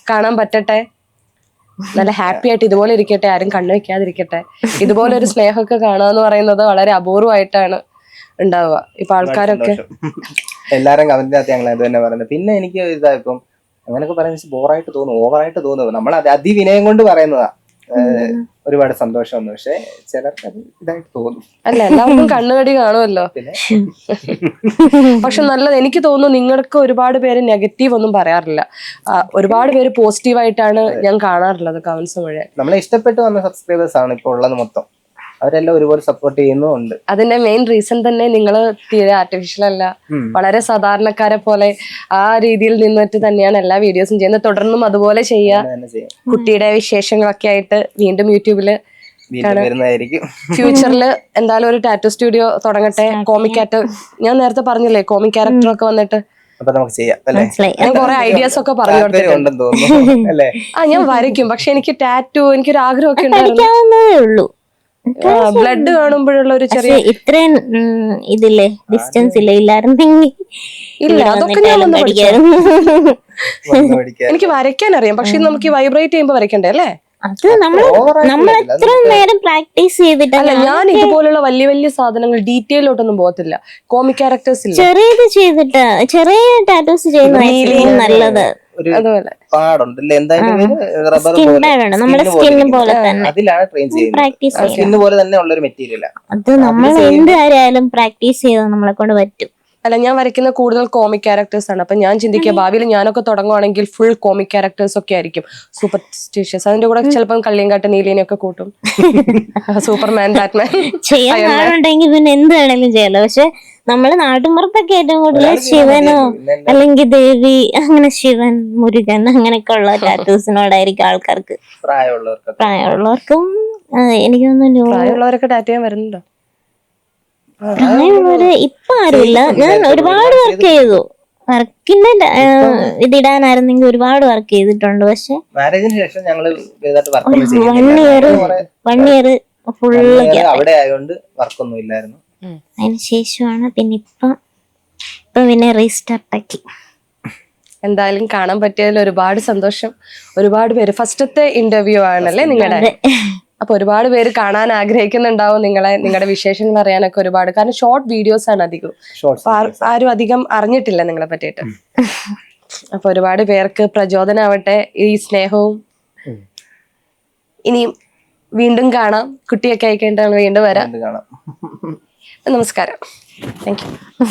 കാണാൻ പറ്റട്ടെ. നല്ല ഹാപ്പി ആയിട്ട് ഇതുപോലെ ഇരിക്കട്ടെ, ആരും കണ്ണു വെക്കാതിരിക്കട്ടെ. ഇതുപോലെ ഒരു സ്നേഹമൊക്കെ കാണാന്ന് പറയുന്നത് വളരെ അപൂർവമായിട്ടാണ് ഉണ്ടാവുക. ഇപ്പൊ ആൾക്കാരൊക്കെ എല്ലാരും കമന്റിനകത്ത് ഞങ്ങൾ അത് തന്നെ പറയുന്നത്. പിന്നെ എനിക്ക് ഇപ്പം അങ്ങനെയൊക്കെ പറയുന്നത് ബോറായിട്ട് തോന്നും, ഓവറായിട്ട് തോന്നുന്നു. നമ്മൾ അതിവിനയം കൊണ്ട് പറയുന്നതാ ഒരുപാട് സന്തോഷമൊന്നും. പക്ഷെ ചിലർക്ക് അത് ഇതായിട്ട് തോന്നും. അല്ല, എല്ലാവർക്കും കണ്ണുകടി കാണുമല്ലോ. പക്ഷെ നല്ലത്, എനിക്ക് തോന്നുന്നു നിങ്ങൾക്ക് ഒരുപാട് പേര് നെഗറ്റീവ് ഒന്നും പറയാറില്ല. ഒരുപാട് പേര് പോസിറ്റീവായിട്ടാണ് ഞാൻ കാണാറുള്ളത് കമന്റ്സ് മുഴുവൻ. നമ്മളെ ഇഷ്ടപ്പെട്ട് വന്ന സബ്സ്ക്രൈബേഴ്സ് ആണ് ഇപ്പോൾ ഉള്ളത് മൊത്തം. അവരെല്ലാം ഒരുപോലെ സപ്പോർട്ട് ചെയ്യുന്നുണ്ട്. അതിന്റെ മെയിൻ റീസൺ തന്നെ നിങ്ങൾ തീരെ ആർട്ടിഫിഷ്യൽ അല്ല, വളരെ സാധാരണക്കാരെ പോലെ ആ രീതിയിൽ നിന്നിട്ട് തന്നെയാണ് എല്ലാ വീഡിയോസും ചെയ്യുന്നത്. തുടർന്നും അതുപോലെ ചെയ്യാം. കുട്ടിയുടെ വിശേഷങ്ങളൊക്കെ ആയിട്ട് വീണ്ടും യൂട്യൂബില് വരുന്നതായിരിക്കും. ഫ്യൂച്ചറിൽ എന്തായാലും ഒരു ടാറ്റു സ്റ്റുഡിയോ തുടങ്ങട്ടെ. കോമിക് ഞാൻ നേരത്തെ പറഞ്ഞില്ലേ, കോമിക് ക്യാരക്ടർ ഒക്കെ വന്നിട്ട് അപ്പൊ നമുക്ക് ചെയ്യാം അല്ലേ? ഞാൻ കുറെ ഐഡിയാസ് ഒക്കെ പറഞ്ഞു കൊടുത്തിട്ടുണ്ട്. ഞാൻ വരയ്ക്കും, പക്ഷെ എനിക്ക് ടാറ്റു എനിക്കൊരു ആഗ്രഹമൊക്കെ ഉണ്ടായിരുന്നു. ബ്ലഡ് കാണുമ്പോഴുള്ള ഒരു ചെറിയ ഇത്രയും ഇതില്ലേ ഡിസ്റ്റൻസ് ഇല്ലായിരുന്നെങ്കിൽ ഇല്ല, അതൊക്കെ ഞാൻ എനിക്ക് വരയ്ക്കാൻ അറിയാം. പക്ഷെ നമുക്ക് വൈബ്രേറ്റ് ചെയ്യുമ്പോ വരയ്ക്കണ്ടേ അല്ലേ? അത് നമ്മൾ എത്ര നേരം പ്രാക്ടീസ് ചെയ്തിട്ടല്ല. ഞാൻ ഇതുപോലുള്ള വലിയ വലിയ സാധനങ്ങൾ ഡീറ്റെയിലോട്ടൊന്നും പോകത്തില്ല. കോമിക് ക്യാരക്ടേഴ്സ് ഇല്ല, ചെറിയത് ചെയ്തിട്ട് ചെറിയ ടാറ്റൂസ് ചെയ്യുന്നതായിരിക്കും നല്ലത്. പാടുണ്ടല്ലേ എന്തായാലും നമ്മുടെ സ്കിൻ പോലെ തന്നെ അതിലാണ് ട്രെയിൻ ചെയ്യുന്നത്. സ്കിൻ പോലെ തന്നെ ഉള്ള ഒരു മെറ്റീരിയൽ. അത് നമ്മൾ എന്ത് കാര്യമായാലും പ്രാക്ടീസ് ചെയ്ത് നമ്മളെ കൊണ്ട് പറ്റും. അല്ല, ഞാൻ വരയ്ക്കുന്ന കൂടുതൽ കോമിക് ക്യാരക്ടേഴ്സ് ആണ്. അപ്പൊ ഞാൻ ചിന്തിക്കുക, ഭാവിയിൽ ഞാനൊക്കെ തുടങ്ങുവാണെങ്കിൽ ഫുൾ കോമിക് ക്യാരക്ടേഴ്സ് ഒക്കെ ആയിരിക്കും. സൂപ്പർസ്റ്റിഷ്യസ്, അതിന്റെ കൂടെ ചിലപ്പം കള്ളിയങ്കാട്ട് നീലിനെയൊക്കെ കൂട്ടും. സൂപ്പർമാൻ, ബാറ്റ്മാൻ ചെയ്യാൻ ആളുണ്ടെങ്കിൽ പിന്നെ എന്ത് വേണമെങ്കിലും ചെയ്യാലോ. പക്ഷെ നമ്മള് നാട്ടുമ്പുറത്തൊക്കെ ഏറ്റവും കൂടുതൽ ശിവനോ അല്ലെങ്കിൽ ദേവി, അങ്ങനെ ശിവൻ, മുരുകൻ അങ്ങനെയൊക്കെ ഉള്ള ടാറ്റൂസിനോടായിരിക്കും ആൾക്കാർക്ക്. പ്രായമുള്ളവർക്കും എനിക്ക് തോന്നുന്നു പ്രായമുള്ളവരൊക്കെ ടാറ്റു ചെയ്യാൻ വരുന്നുണ്ടോ? പ്രായമുള്ളവര് ഇപ്പൊ ആരുമില്ല. ഞാൻ ഒരുപാട് വർക്ക് ചെയ്തു. വർക്കിന്റെ ഇതിടാനായിരുന്നെങ്കിൽ ഒരുപാട് വർക്ക് ചെയ്തിട്ടുണ്ട്. പക്ഷെ മാരേജിന് ശേഷം ഞങ്ങള് 1 ഇയർ ഫുള്ള് അവിടെ ആയതുകൊണ്ട് വർക്കൊന്നും ഇല്ലായിരുന്നു. അതിന് ശേഷമാണ് പിന്നെ റീസ്റ്റാർട്ട് ആക്കി. എന്തായാലും കാണാൻ പറ്റിയതിൽ ഒരുപാട് സന്തോഷം. ഒരുപാട് പേര് ഫസ്റ്റത്തെ ഇന്റർവ്യൂ ആണല്ലേ നിങ്ങളുടെ? അപ്പൊ ഒരുപാട് പേര് കാണാൻ ആഗ്രഹിക്കുന്നുണ്ടാവും നിങ്ങളുടെ വിശേഷങ്ങൾ അറിയാനൊക്കെ ഒരുപാട്. കാരണം ഷോർട്ട് വീഡിയോസ് ആണ് അധികം, ആരും അധികം അറിഞ്ഞിട്ടില്ല നിങ്ങളെ പറ്റിയിട്ട്. അപ്പൊ ഒരുപാട് പേർക്ക് പ്രചോദനമാവട്ടെ ഈ സ്നേഹവും. ഇനിയും വീണ്ടും കാണാം. കുട്ടിയൊക്കെ ആയിക്കഴിഞ്ഞിട്ടാണ് വീണ്ടും വരാം. കാണാം. നമസ്കാരം. Thank you.